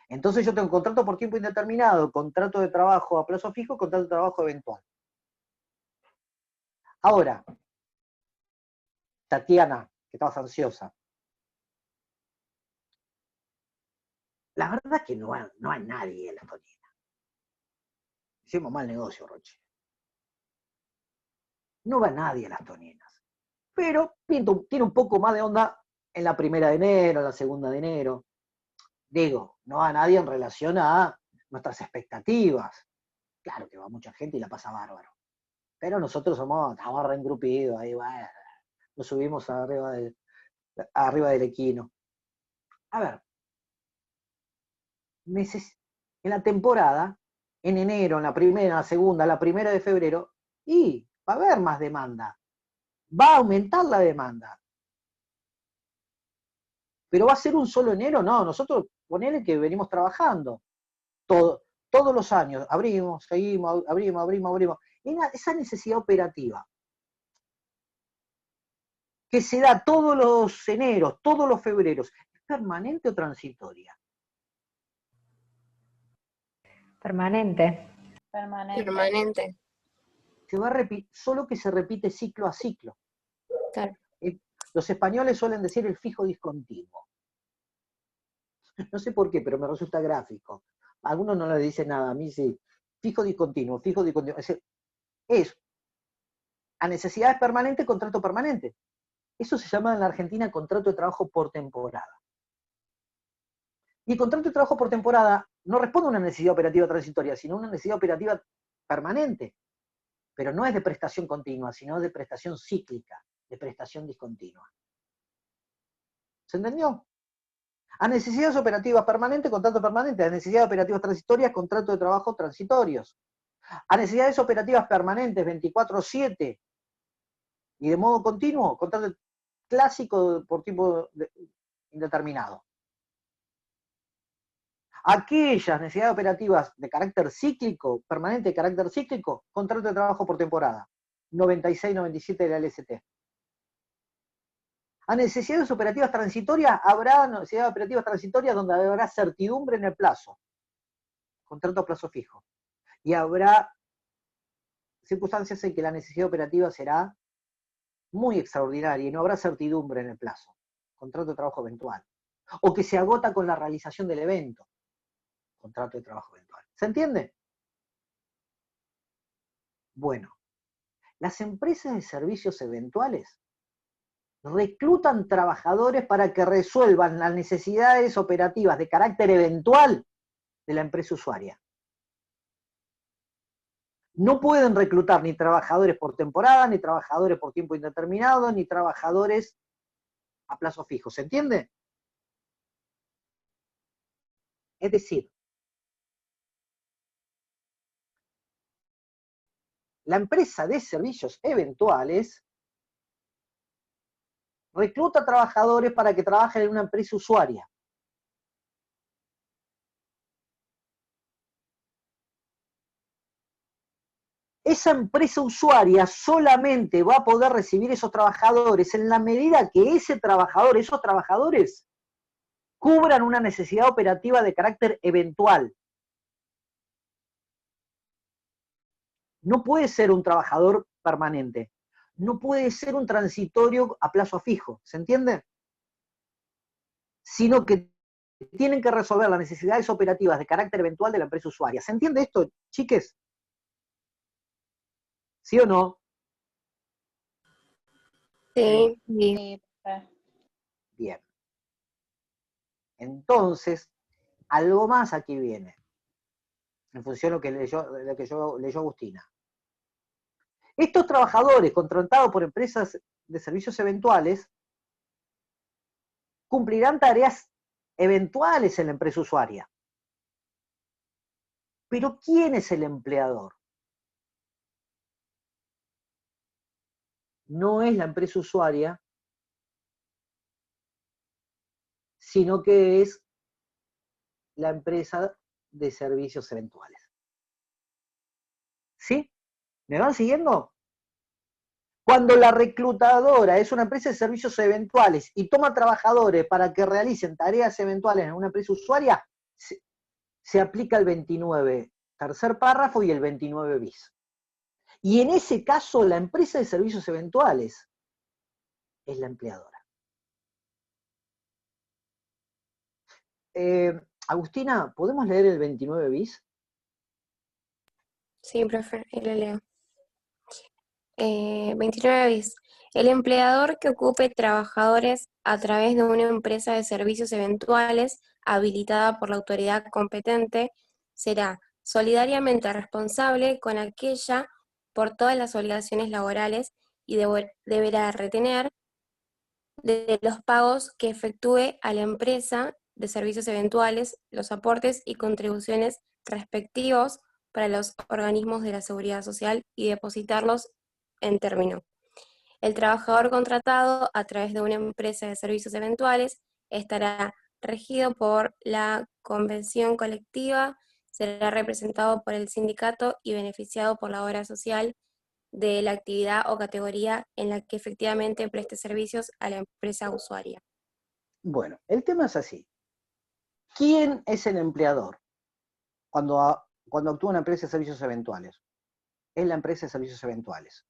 Entonces yo tengo contrato por tiempo indeterminado, contrato de trabajo a plazo fijo, contrato de trabajo eventual. Ahora, Tatiana, que estabas ansiosa. La verdad es que no hay nadie en la Toniana. Hicimos mal negocio, Roche. No va nadie a las Tonianas. Pero tiene un poco más de onda en la 1 de enero, en la 2 de enero. Digo, no va nadie en relación a nuestras expectativas. Claro que va mucha gente y la pasa bárbaro. Pero nosotros estamos reengrupidos, ahí va, nos subimos arriba del equino. A ver, en la temporada, en enero, en la 1, en la 2, la 1 de febrero, y va a haber más demanda. Va a aumentar la demanda. ¿Pero va a ser un solo enero? No, nosotros ponele que venimos trabajando todos los años, abrimos, seguimos, abrimos. Esa necesidad operativa que se da todos los eneros, todos los febreros, ¿es permanente o transitoria? Permanente. Permanente. Se va a repetir, solo que se repite ciclo a ciclo. Claro. Los españoles suelen decir el fijo discontinuo. No sé por qué, pero me resulta gráfico. A algunos no les dice nada, a mí sí. Fijo discontinuo, fijo discontinuo. Es a necesidades permanentes, contrato permanente. Eso se llama en la Argentina contrato de trabajo por temporada. Y el contrato de trabajo por temporada no responde a una necesidad operativa transitoria, sino a una necesidad operativa permanente. Pero no es de prestación continua, sino de prestación cíclica, de prestación discontinua. ¿Se entendió? A necesidades operativas permanentes, contrato permanente. A necesidades operativas transitorias, contrato de trabajo transitorios. A necesidades operativas permanentes, 24/7, y de modo continuo, contrato clásico por tiempo indeterminado. Aquellas necesidades operativas de carácter cíclico, permanente de carácter cíclico, contrato de trabajo por temporada, 96-97 de la LST. A necesidades operativas transitorias, habrá necesidades operativas transitorias donde habrá certidumbre en el plazo, contrato a plazo fijo. Y habrá circunstancias en que la necesidad operativa será muy extraordinaria y no habrá certidumbre en el plazo, contrato de trabajo eventual. O que se agota con la realización del evento, contrato de trabajo eventual. ¿Se entiende? Bueno, las empresas de servicios eventuales reclutan trabajadores para que resuelvan las necesidades operativas de carácter eventual de la empresa usuaria. No pueden reclutar ni trabajadores por temporada, ni trabajadores por tiempo indeterminado, ni trabajadores a plazo fijo. ¿Se entiende? Es decir, la empresa de servicios eventuales recluta trabajadores para que trabajen en una empresa usuaria. Esa empresa usuaria solamente va a poder recibir esos trabajadores en la medida que ese trabajador, esos trabajadores, cubran una necesidad operativa de carácter eventual. No puede ser un trabajador permanente. No puede ser un transitorio a plazo fijo. ¿Se entiende? Sino que tienen que resolver las necesidades operativas de carácter eventual de la empresa usuaria. ¿Se entiende esto, chiques? ¿Sí o no? Sí. Bien. Entonces, algo más aquí viene, en función de lo que leyó Agustina. Estos trabajadores contratados por empresas de servicios eventuales cumplirán tareas eventuales en la empresa usuaria. Pero ¿quién es el empleador? No es la empresa usuaria, sino que es la empresa de servicios eventuales. ¿Sí? ¿Me van siguiendo? Cuando la reclutadora es una empresa de servicios eventuales y toma trabajadores para que realicen tareas eventuales en una empresa usuaria, se aplica el 29, tercer párrafo, y el 29 bis. Y en ese caso, la empresa de servicios eventuales es la empleadora. Agustina, ¿podemos leer el 29 bis? Sí, profe, y lo leo. 29 bis. El empleador que ocupe trabajadores a través de una empresa de servicios eventuales habilitada por la autoridad competente será solidariamente responsable con aquella por todas las obligaciones laborales y deberá retener de los pagos que efectúe a la empresa de servicios eventuales los aportes y contribuciones respectivos para los organismos de la Seguridad Social y depositarlos en término. El trabajador contratado a través de una empresa de servicios eventuales estará regido por la convención colectiva, será representado por el sindicato y beneficiado por la obra social de la actividad o categoría en la que efectivamente preste servicios a la empresa usuaria. Bueno, el tema es así. ¿Quién es el empleador cuando actúa una empresa de servicios eventuales? Es la empresa de servicios eventuales.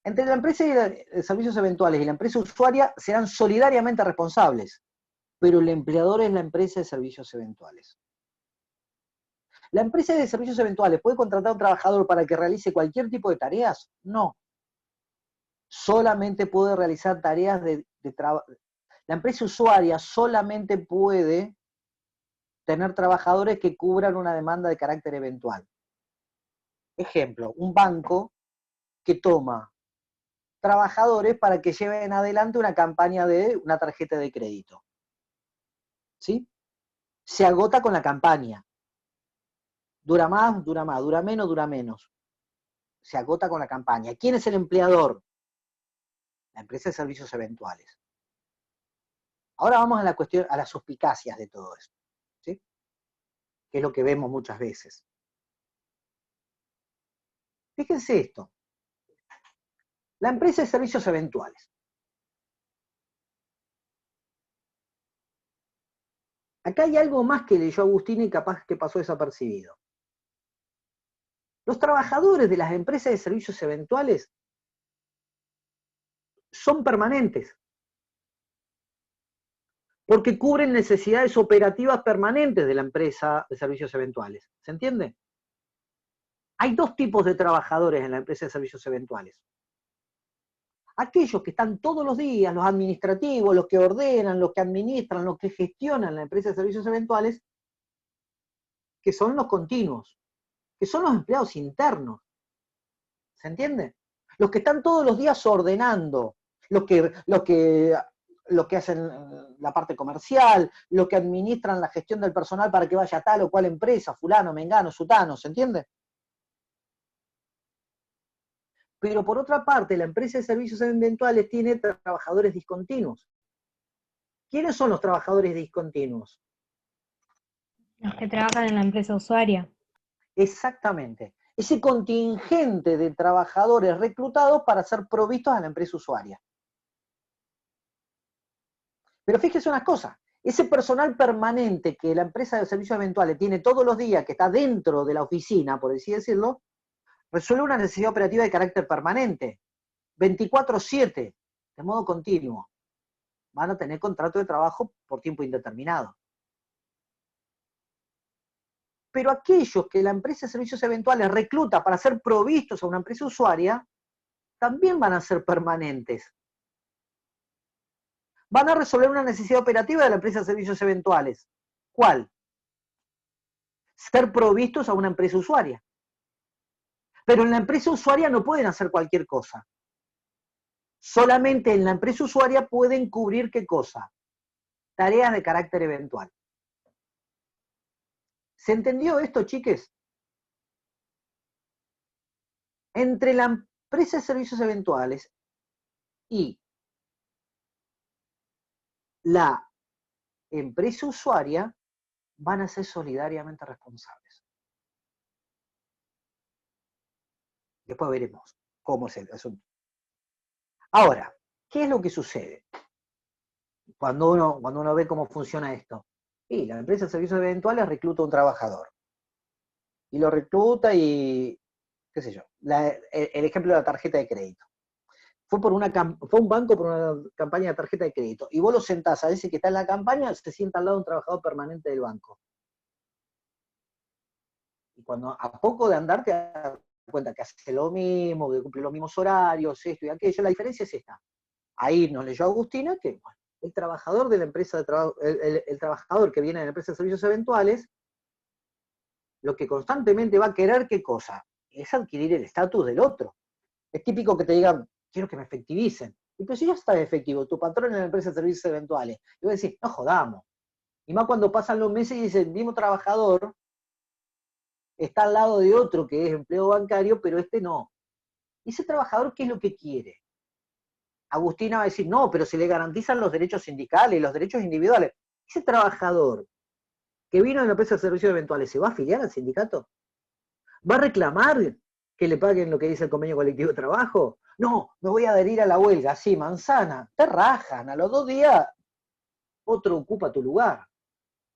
Entre la empresa de servicios eventuales y la empresa usuaria serán solidariamente responsables, pero el empleador es la empresa de servicios eventuales. ¿La empresa de servicios eventuales puede contratar a un trabajador para que realice cualquier tipo de tareas? No. Solamente puede realizar tareas de trabajo. La empresa usuaria solamente puede tener trabajadores que cubran una demanda de carácter eventual. Ejemplo, un banco que toma trabajadores para que lleven adelante una campaña de una tarjeta de crédito. ¿Sí? Se agota con la campaña. Dura más, dura más, dura menos, dura menos. Se agota con la campaña. ¿Quién es el empleador? La empresa de servicios eventuales. Ahora vamos a la cuestión, a las suspicacias de todo esto, ¿sí? Que es lo que vemos muchas veces. Fíjense esto. La empresa de servicios eventuales. Acá hay algo más que leyó Agustín y capaz que pasó desapercibido. Los trabajadores de las empresas de servicios eventuales son permanentes, porque cubren necesidades operativas permanentes de la empresa de servicios eventuales. ¿Se entiende? Hay dos tipos de trabajadores en la empresa de servicios eventuales. Aquellos que están todos los días, los administrativos, los que ordenan, los que administran, los que gestionan la empresa de servicios eventuales, que son los continuos, que son los empleados internos. ¿Se entiende? Los que están todos los días ordenando, los que lo que hacen la parte comercial, lo que administran la gestión del personal para que vaya a tal o cual empresa, fulano, mengano, sutano, ¿se entiende? Pero por otra parte, la empresa de servicios eventuales tiene trabajadores discontinuos. ¿Quiénes son los trabajadores discontinuos? Los que trabajan en la empresa usuaria. Exactamente. Ese contingente de trabajadores reclutados para ser provistos a la empresa usuaria. Pero fíjese una cosa, ese personal permanente que la empresa de servicios eventuales tiene todos los días, que está dentro de la oficina, por así decirlo, resuelve una necesidad operativa de carácter permanente, 24/7, de modo continuo. Van a tener contrato de trabajo por tiempo indeterminado. Pero aquellos que la empresa de servicios eventuales recluta para ser provistos a una empresa usuaria, también van a ser permanentes. Van a resolver una necesidad operativa de la empresa de servicios eventuales. ¿Cuál? Ser provistos a una empresa usuaria. Pero en la empresa usuaria no pueden hacer cualquier cosa. Solamente en la empresa usuaria pueden cubrir ¿qué cosa? Tareas de carácter eventual. ¿Se entendió esto, chiques? Entre la empresa de servicios eventuales y la empresa usuaria van a ser solidariamente responsables. Después veremos cómo es el asunto. Ahora, ¿qué es lo que sucede cuando uno ve cómo funciona esto? Y la empresa de servicios eventuales recluta a un trabajador. Y lo recluta y, qué sé yo, el ejemplo de la tarjeta de crédito. Fue un banco por una campaña de tarjeta de crédito. Y vos lo sentás a ese que está en la campaña, se sienta al lado de un trabajador permanente del banco. Y cuando a poco de andar te das cuenta que hace lo mismo, que cumple los mismos horarios, esto y aquello, la diferencia es esta. Ahí nos leyó Agustina que bueno, el trabajador de la empresa de trabajo, el trabajador que viene de la empresa de servicios eventuales, lo que constantemente va a querer, ¿qué cosa? Es adquirir el estatus del otro. Es típico que te digan, quiero que me efectivicen. Y pero si ya está efectivo, tu patrón en la empresa de servicios eventuales, y vos decís, no jodamos. Y más cuando pasan los meses y dicen, el mismo trabajador está al lado de otro que es empleo bancario, pero este no. ¿Y ese trabajador qué es lo que quiere? Agustina va a decir, no, pero se le garantizan los derechos sindicales, los derechos individuales. Ese trabajador que vino de la empresa de servicios eventuales, ¿se va a afiliar al sindicato? ¿Va a reclamar que le paguen lo que dice el convenio colectivo de trabajo? No, me voy a adherir a la huelga, sí, manzana, te rajan, a los 2 días otro ocupa tu lugar.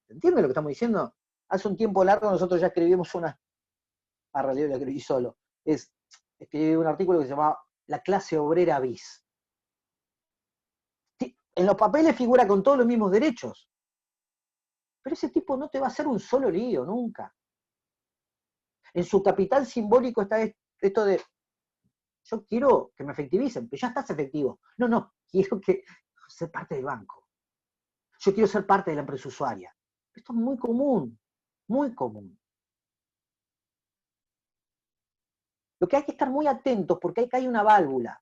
¿Entiendes lo que estamos diciendo? Hace un tiempo largo nosotros ya escribimos en realidad lo escribí solo, escribí un artículo que se llamaba La clase obrera bis. En los papeles figura con todos los mismos derechos, pero ese tipo no te va a hacer un solo lío, nunca. En su capital simbólico está esto de, yo quiero que me efectivicen, pero ya estás efectivo. No, quiero ser parte del banco. Yo quiero ser parte de la empresa usuaria. Esto es muy común, muy común. Lo que hay que estar muy atentos porque ahí cae una válvula.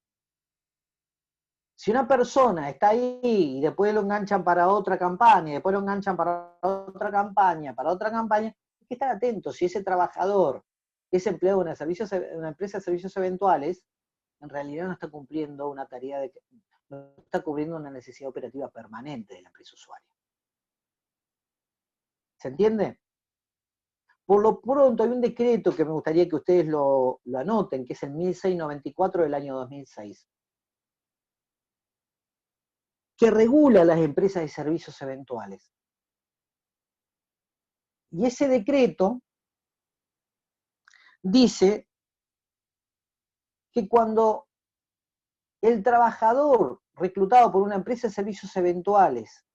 Si una persona está ahí y después lo enganchan para otra campaña, y después lo enganchan para otra campaña, hay que estar atentos. Si ese trabajador es empleado en una empresa de servicios eventuales, en realidad no está cumpliendo una tarea no está cubriendo una necesidad operativa permanente de la empresa usuaria. ¿Se entiende? Por lo pronto hay un decreto que me gustaría que ustedes lo anoten, que es el 1694 del año 2006, que regula las empresas de servicios eventuales. Y ese decreto dice que cuando el trabajador reclutado por una empresa de servicios eventuales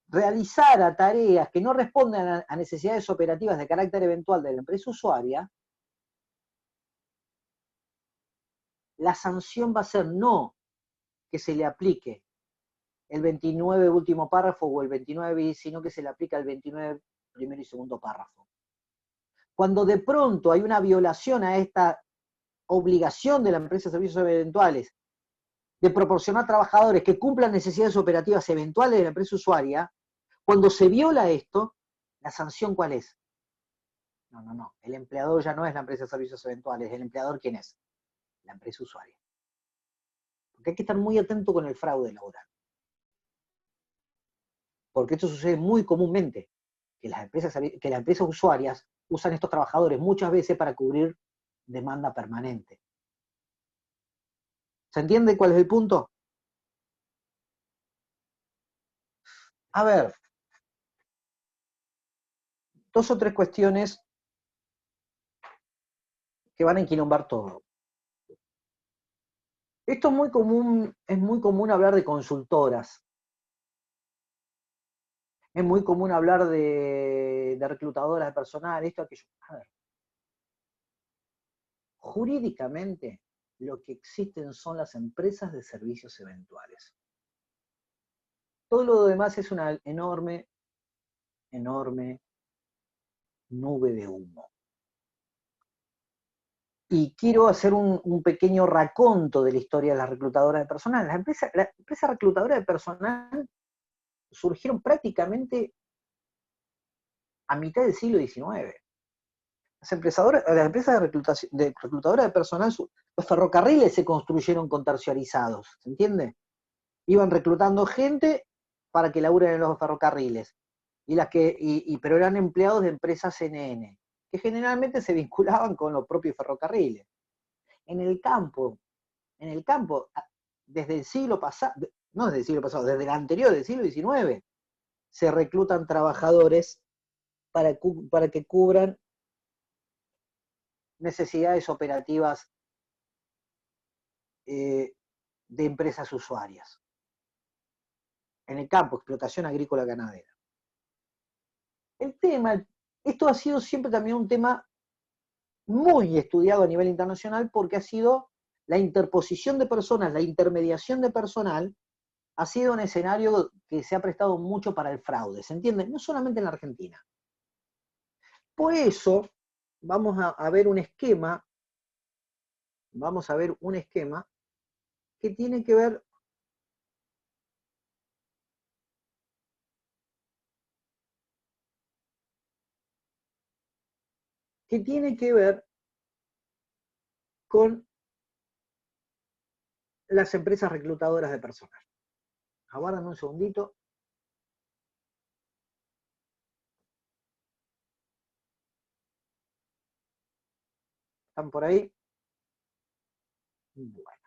realizara tareas que no respondan a necesidades operativas de carácter eventual de la empresa usuaria, la sanción va a ser no que se le aplique el 29 último párrafo o el 29, sino que se le aplica el 29 primero y segundo párrafo. Cuando de pronto hay una violación a esta obligación de la empresa de servicios eventuales de proporcionar trabajadores que cumplan necesidades operativas eventuales de la empresa usuaria, cuando se viola esto, ¿la sanción cuál es? No. El empleador ya no es la empresa de servicios eventuales. ¿El empleador quién es? La empresa usuaria. Porque hay que estar muy atento con el fraude laboral. Porque esto sucede muy comúnmente, que las empresas usuarias usan estos trabajadores muchas veces para cubrir demanda permanente. ¿Se entiende cuál es el punto? A ver, 2 o 3 cuestiones que van a enquilombar todo. Esto es muy común hablar de consultoras. Es muy común hablar de reclutadoras de personal, esto, aquello. A ver, jurídicamente lo que existen son las empresas de servicios eventuales. Todo lo demás es una enorme nube de humo. Y quiero hacer un pequeño raconto de la historia de las reclutadoras de personal. Las empresas reclutadoras de personal surgieron prácticamente a mitad del siglo XIX. Las empresas de reclutadoras de personal, los ferrocarriles se construyeron con terciarizados, ¿se entiende? Iban reclutando gente para que laburen en los ferrocarriles, pero eran empleados de empresas CNN, que generalmente se vinculaban con los propios ferrocarriles. En el campo, desde el siglo pasado, no desde el siglo pasado, desde el anterior, del siglo XIX, se reclutan trabajadores para que cubran necesidades operativas de empresas usuarias. En el campo, explotación agrícola ganadera. Esto ha sido siempre también un tema muy estudiado a nivel internacional porque ha sido la interposición de personas, la intermediación de personal, ha sido un escenario que se ha prestado mucho para el fraude, ¿se entiende? No solamente en la Argentina. Por eso, vamos a ver un esquema que tiene que ver con las empresas reclutadoras de personal. Aguardan un segundito. ¿Están por ahí? Bueno.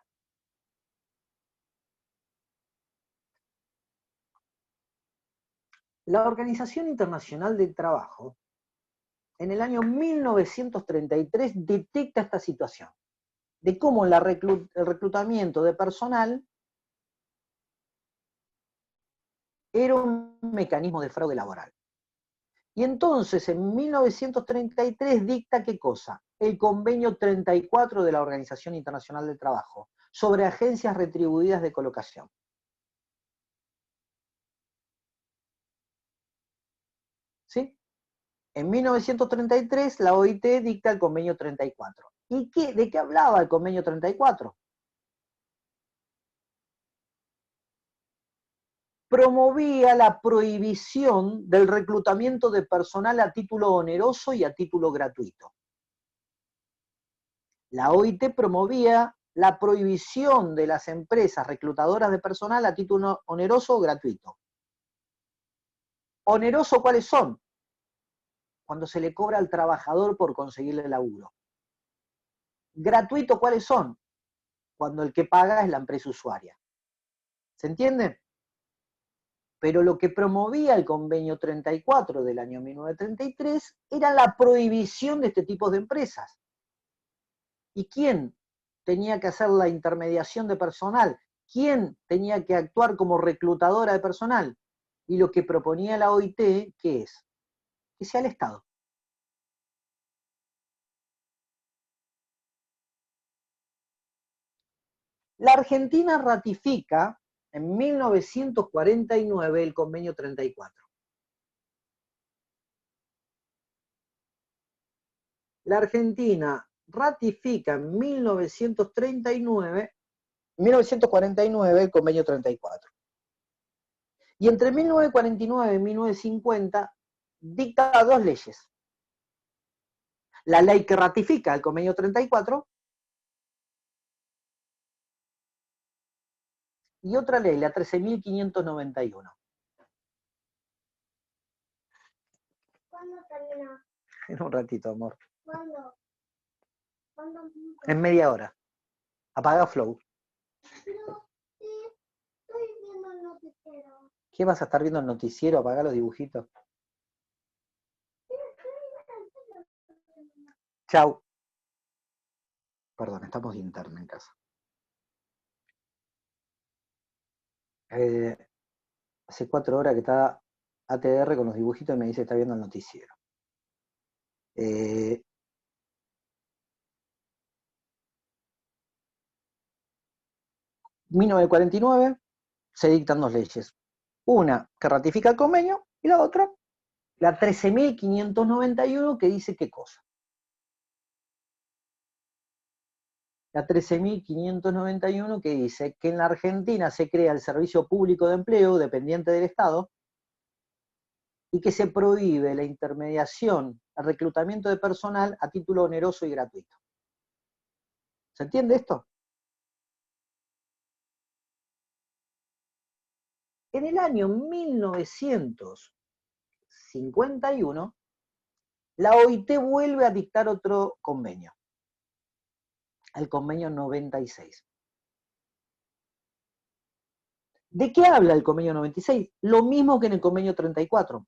La Organización Internacional del Trabajo, en el año 1933, detecta esta situación, de cómo el reclutamiento de personal era un mecanismo de fraude laboral. Y entonces, en 1933, dicta ¿qué cosa? El convenio 34 de la Organización Internacional del Trabajo, sobre agencias retribuidas de colocación. ¿Sí? En 1933, la OIT dicta el convenio 34. ¿Y de qué hablaba el convenio 34? Promovía la prohibición del reclutamiento de personal a título oneroso y a título gratuito. La OIT promovía la prohibición de las empresas reclutadoras de personal a título oneroso o gratuito. ¿Oneroso cuáles son? Cuando se le cobra al trabajador por conseguirle laburo. ¿Gratuito cuáles son? Cuando el que paga es la empresa usuaria. ¿Se entiende? Pero lo que promovía el convenio 34 del año 1933 era la prohibición de este tipo de empresas. ¿Y quién tenía que hacer la intermediación de personal? ¿Quién tenía que actuar como reclutadora de personal? Y lo que proponía la OIT, ¿qué es? Que sea el Estado. La Argentina ratifica en 1949 el convenio 34. La Argentina ratifica en 1939 1949 el convenio 34. Y entre 1949 y 1950 dicta dos leyes. La ley que ratifica el convenio 34 y otra ley, la 13.591. ¿Cuándo termina? En un ratito, amor. ¿Cuándo? En media hora. Apaga Flow. Pero estoy viendo el noticiero. ¿Qué vas a estar viendo el noticiero? Apaga los dibujitos. Chau. Perdón, estamos de interna en casa. Hace 4 horas que está ATR con los dibujitos y me dice que está viendo el noticiero. 1949 se dictan dos leyes. Una que ratifica el convenio y la otra, la 13.591, que dice qué cosa. La 13.591 que dice que en la Argentina se crea el Servicio Público de Empleo dependiente del Estado y que se prohíbe la intermediación, el reclutamiento de personal a título oneroso y gratuito. ¿Se entiende esto? En el año 1951, la OIT vuelve a dictar otro convenio, el convenio 96. ¿De qué habla el convenio 96? Lo mismo que en el convenio 34.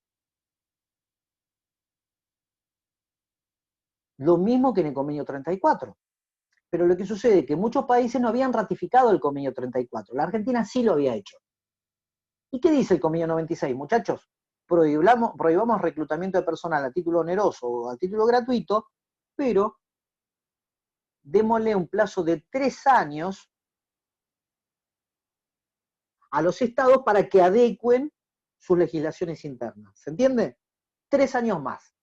Lo mismo que en el convenio 34. Pero lo que sucede es que muchos países no habían ratificado el convenio 34. La Argentina sí lo había hecho. ¿Y qué dice el convenio 96, muchachos? Prohibamos reclutamiento de personal a título oneroso o a título gratuito, pero démosle un plazo de 3 años a los estados para que adecuen sus legislaciones internas. ¿Se entiende? 3 años más,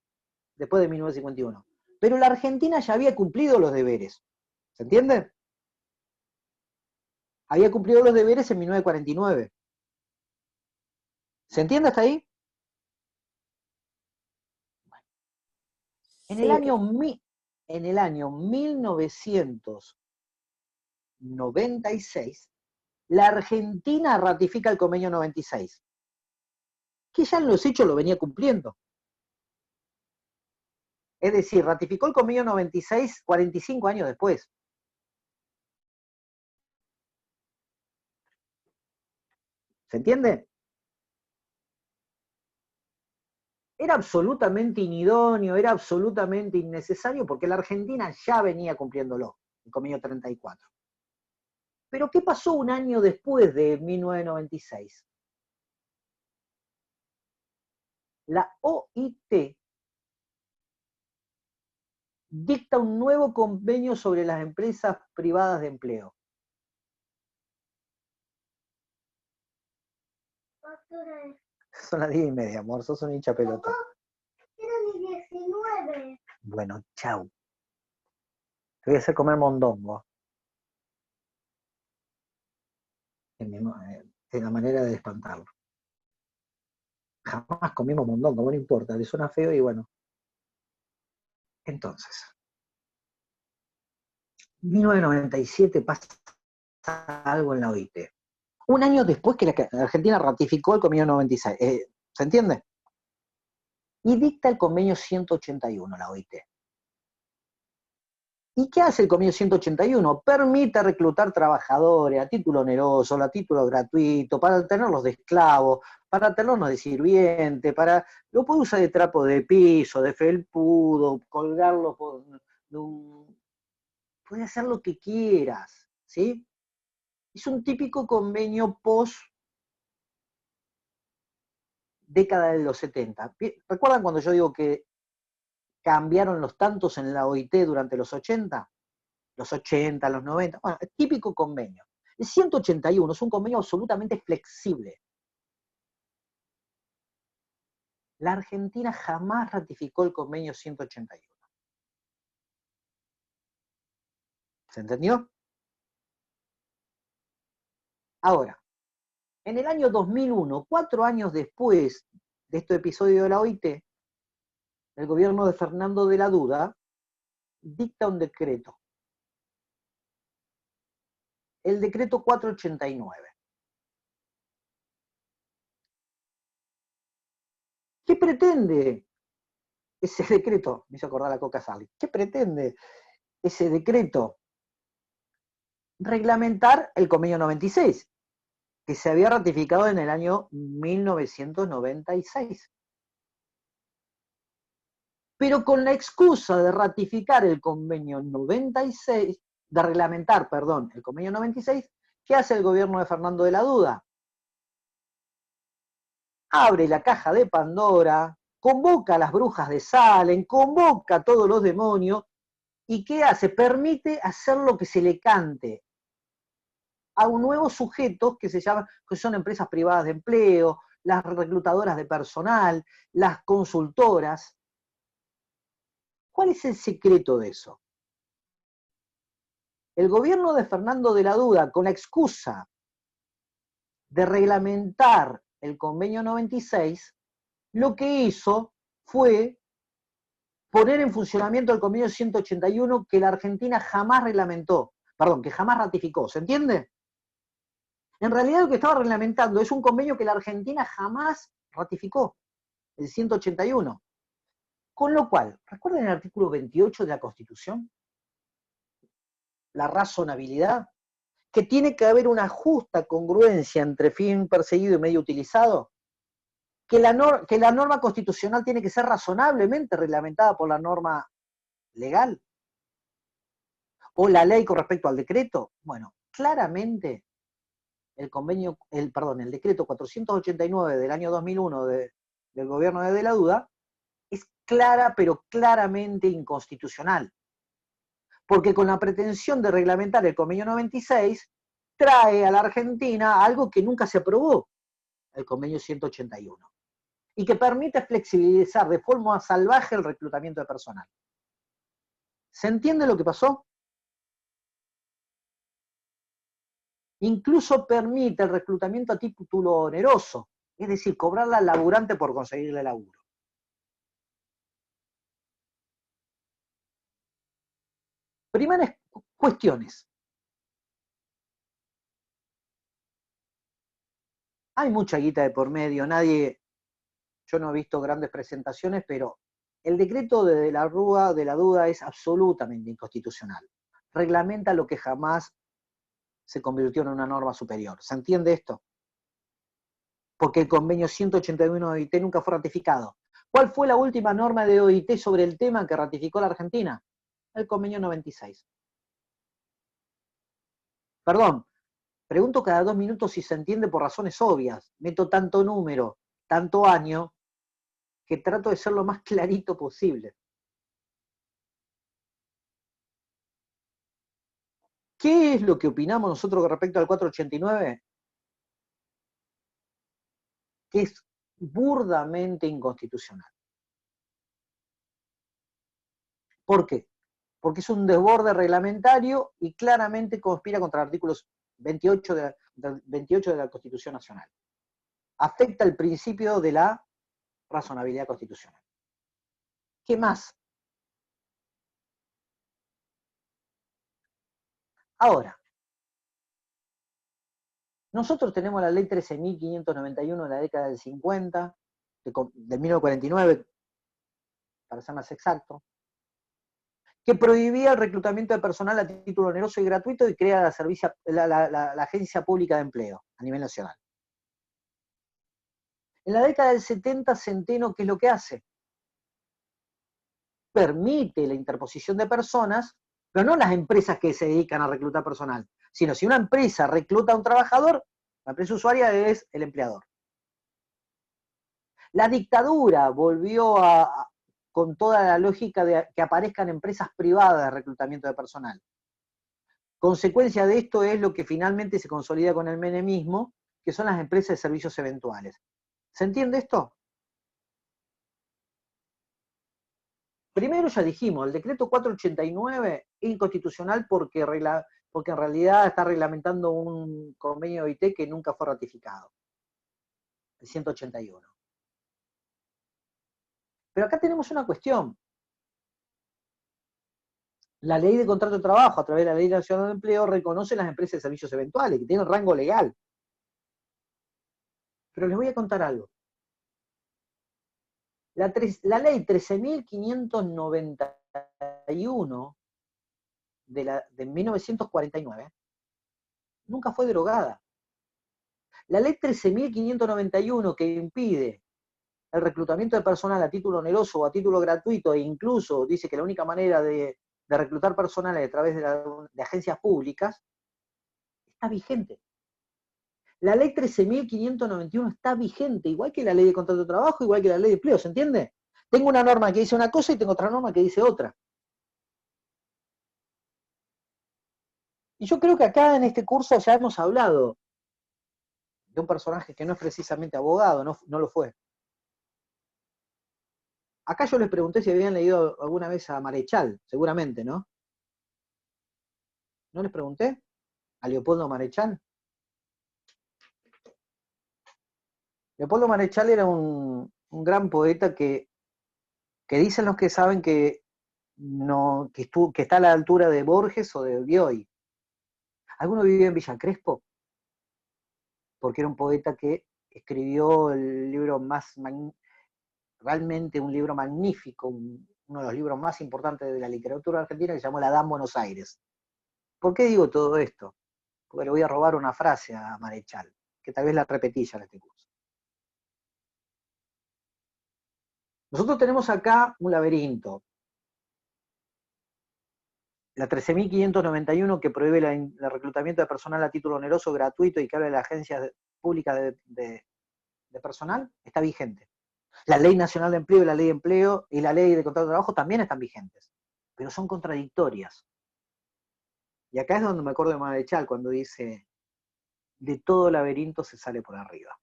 después de 1951. Pero la Argentina ya había cumplido los deberes. ¿Se entiende? Había cumplido los deberes en 1949. ¿Se entiende hasta ahí? En el año 1996, la Argentina ratifica el convenio 96, que ya en los hechos lo venía cumpliendo. Es decir, ratificó el convenio 96 45 años después. ¿Se entiende? Era absolutamente inidóneo, era absolutamente innecesario, porque la Argentina ya venía cumpliéndolo, el convenio 34. Pero ¿qué pasó un año después de 1996? La OIT dicta un nuevo convenio sobre las empresas privadas de empleo. Son las 10:30, amor, sos un hincha pelota. Eran 19. Bueno, chau. Te voy a hacer comer mondongo. Es la manera de espantarlo. Jamás comimos mondongo, no importa, le suena feo y bueno. Entonces, 1997 pasa algo en la OIT. Un año después que la Argentina ratificó el convenio 96. ¿Se entiende? Y dicta el convenio 181, la OIT. ¿Y qué hace el convenio 181? Permite reclutar trabajadores a título oneroso, a título gratuito, para tenerlos de esclavos, para tenerlos de sirviente, lo puede usar de trapo de piso, de felpudo, colgarlo puede hacer lo que quieras, ¿sí? Es un típico convenio post década de los 70. ¿Recuerdan cuando yo digo que cambiaron los tantos en la OIT durante los 80? Los 80, los 90, bueno, es típico convenio. El 181 es un convenio absolutamente flexible. La Argentina jamás ratificó el convenio 181. ¿Se entendió? Ahora, en el año 2001, 4 años después de este episodio de la OIT, el gobierno de Fernando de la Duda dicta un decreto. El decreto 489. ¿Qué pretende ese decreto? Me hizo acordar a Coca Sally. ¿Qué pretende ese decreto? Reglamentar el convenio 96, que se había ratificado en el año 1996. Pero con la excusa de ratificar el convenio 96, de reglamentar, perdón, el convenio 96, ¿qué hace el gobierno de Fernando de la Duda? Abre la caja de Pandora, convoca a las brujas de Salem, convoca a todos los demonios, ¿y qué hace? Permite hacer lo que se le cante a un nuevo sujeto que son empresas privadas de empleo, las reclutadoras de personal, las consultoras. ¿Cuál es el secreto de eso? El gobierno de Fernando de la Duda, con la excusa de reglamentar el convenio 96, lo que hizo fue poner en funcionamiento el convenio 181 que la Argentina jamás reglamentó, perdón, que jamás ratificó, ¿se entiende? En realidad lo que estaba reglamentando es un convenio que la Argentina jamás ratificó, el 181. Con lo cual, ¿recuerden el artículo 28 de la Constitución? La razonabilidad, que tiene que haber una justa congruencia entre fin perseguido y medio utilizado, que la norma constitucional tiene que ser razonablemente reglamentada por la norma legal, o la ley con respecto al decreto. Bueno, claramente el decreto 489 del año 2001 del gobierno de la Duda es clara, pero claramente inconstitucional. Porque con la pretensión de reglamentar el convenio 96, trae a la Argentina algo que nunca se aprobó, el convenio 181, y que permite flexibilizar de forma salvaje el reclutamiento de personal. ¿Se entiende lo que pasó? Incluso permite el reclutamiento a título oneroso, es decir, cobrarle al laburante por conseguirle laburo. Primeras cuestiones. Hay mucha guita de por medio, yo no he visto grandes presentaciones, pero el decreto de la Duda es absolutamente inconstitucional. Reglamenta lo que jamás se convirtió en una norma superior. ¿Se entiende esto? Porque el convenio 181 de OIT nunca fue ratificado. ¿Cuál fue la última norma de OIT sobre el tema que ratificó la Argentina? El convenio 96. Perdón, pregunto cada 2 minutos si se entiende por razones obvias. Meto tanto número, tanto año, que trato de ser lo más clarito posible. ¿Qué es lo que opinamos nosotros con respecto al 489? Que es burdamente inconstitucional. ¿Por qué? Porque es un desborde reglamentario y claramente conspira contra el artículo 28 de la Constitución Nacional. Afecta el principio de la razonabilidad constitucional. ¿Qué más? Ahora, nosotros tenemos la ley 13.591 de la década del 50, de 1949, para ser más exacto, que prohibía el reclutamiento de personal a título oneroso y gratuito y crea la Agencia Pública de Empleo a nivel nacional. En la década del 70, Centeno, ¿qué es lo que hace? Permite la interposición de personas, pero no las empresas que se dedican a reclutar personal, sino si una empresa recluta a un trabajador, la empresa usuaria es el empleador. La dictadura volvió con toda la lógica de que aparezcan empresas privadas de reclutamiento de personal. Consecuencia de esto es lo que finalmente se consolida con el menemismo, que son las empresas de servicios eventuales. ¿Se entiende esto? Primero ya dijimos, el decreto 489 es inconstitucional porque porque en realidad está reglamentando un convenio de OIT que nunca fue ratificado, el 181. Pero acá tenemos una cuestión. La ley de contrato de trabajo, a través de la ley nacional de empleo, reconoce las empresas de servicios eventuales, que tienen rango legal. Pero les voy a contar algo. La ley 13.591 de 1949 nunca fue derogada. La ley 13.591 que impide el reclutamiento de personal a título oneroso o a título gratuito, e incluso dice que la única manera de reclutar personal es a través de agencias públicas, está vigente. La ley 13.591 está vigente, igual que la ley de contrato de trabajo, igual que la ley de empleo, ¿se entiende? Tengo una norma que dice una cosa y tengo otra norma que dice otra. Y yo creo que acá en este curso ya hemos hablado de un personaje que no es precisamente abogado, no lo fue. Acá yo les pregunté si habían leído alguna vez a Marechal, seguramente, ¿no? ¿No les pregunté? ¿A Leopoldo Marechal? Leopoldo Marechal era un gran poeta que dicen los que saben que está a la altura de Borges o de Bioy. ¿Alguno vivió en Villa Crespo? Porque era un poeta que escribió el libro realmente un libro magnífico, uno de los libros más importantes de la literatura argentina, que se llamó La Dame Buenos Aires. ¿Por qué digo todo esto? Porque le voy a robar una frase a Marechal, que tal vez la repetí ya en este curso. Nosotros tenemos acá un laberinto. La 13.591 que prohíbe el reclutamiento de personal a título oneroso, gratuito y que habla de las agencias públicas de personal, está vigente. La Ley Nacional de Empleo y la Ley de Empleo y la Ley de Contrato de Trabajo también están vigentes, pero son contradictorias. Y acá es donde me acuerdo de Marechal cuando dice, de todo laberinto se sale por arriba.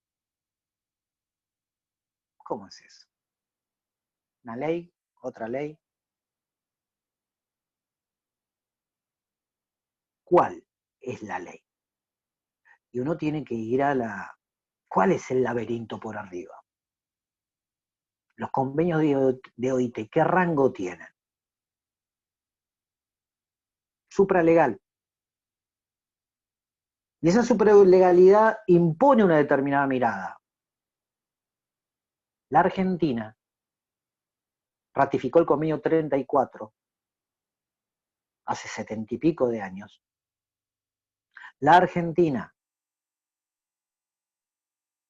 ¿Cómo es eso? Una ley, otra ley. ¿Cuál es la ley? Y uno tiene que ir a ¿cuál es el laberinto por arriba? Los convenios de OIT, ¿qué rango tienen? Supralegal. Y esa supralegalidad impone una determinada mirada. La Argentina ratificó el convenio 34 hace 70 y pico de años. La Argentina,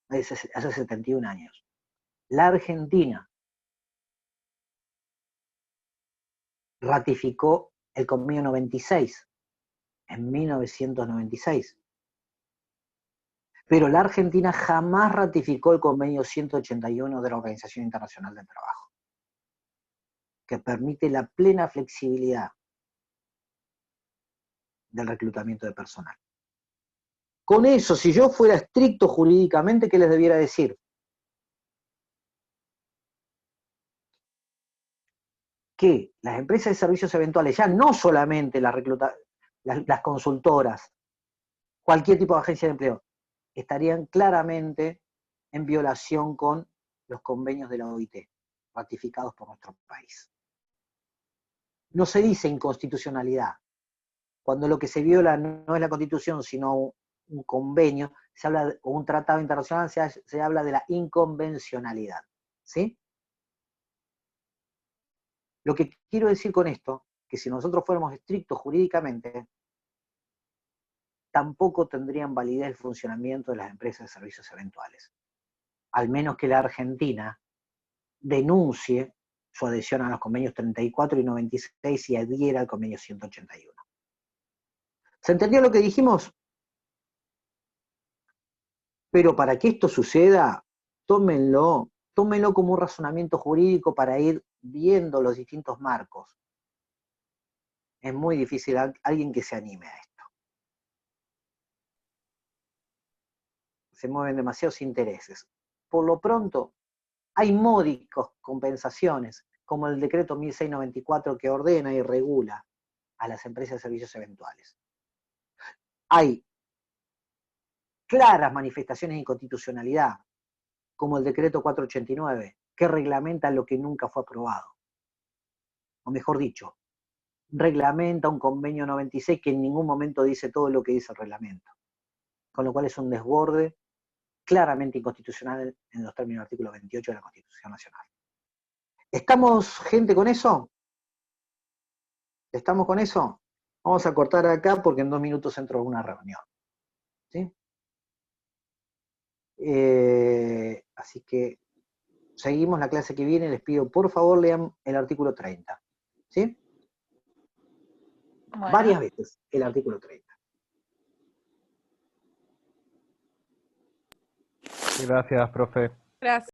hace 71 años. La Argentina ratificó el convenio 96 en 1996. Pero la Argentina jamás ratificó el convenio 181 de la Organización Internacional del Trabajo, que permite la plena flexibilidad del reclutamiento de personal. Con eso, si yo fuera estricto jurídicamente, ¿qué les debiera decir? Que las empresas de servicios eventuales, ya no solamente las consultoras, cualquier tipo de agencia de empleo, estarían claramente en violación con los convenios de la OIT, ratificados por nuestro país. No se dice inconstitucionalidad. Cuando lo que se viola no es la Constitución, sino un convenio, o un tratado internacional, se habla de la inconvencionalidad. ¿Sí? Lo que quiero decir con esto, que si nosotros fuéramos estrictos jurídicamente, tampoco tendrían validez el funcionamiento de las empresas de servicios eventuales. Al menos que la Argentina denuncie su adhesión a los convenios 34 y 96 y adhiera al convenio 181. ¿Se entendió lo que dijimos? Pero para que esto suceda, tómenlo como un razonamiento jurídico para ir viendo los distintos marcos. Es muy difícil alguien que se anime a esto. Se mueven demasiados intereses. Por lo pronto, hay módicos compensaciones, como el decreto 1694 que ordena y regula a las empresas de servicios eventuales. hay claras manifestaciones de inconstitucionalidad, como el decreto 489, que reglamenta lo que nunca fue aprobado. O mejor dicho, reglamenta un convenio 96 que en ningún momento dice todo lo que dice el reglamento. Con lo cual es un desborde claramente inconstitucional en los términos del artículo 28 de la Constitución Nacional. ¿Estamos, gente, con eso? ¿Estamos con eso? Vamos a cortar acá porque en 2 minutos entro a una reunión. ¿Sí? Así que seguimos la clase que viene. Les pido, por favor, lean el artículo 30. ¿Sí? Bueno. Varias veces el artículo 30. Gracias, profe. Gracias.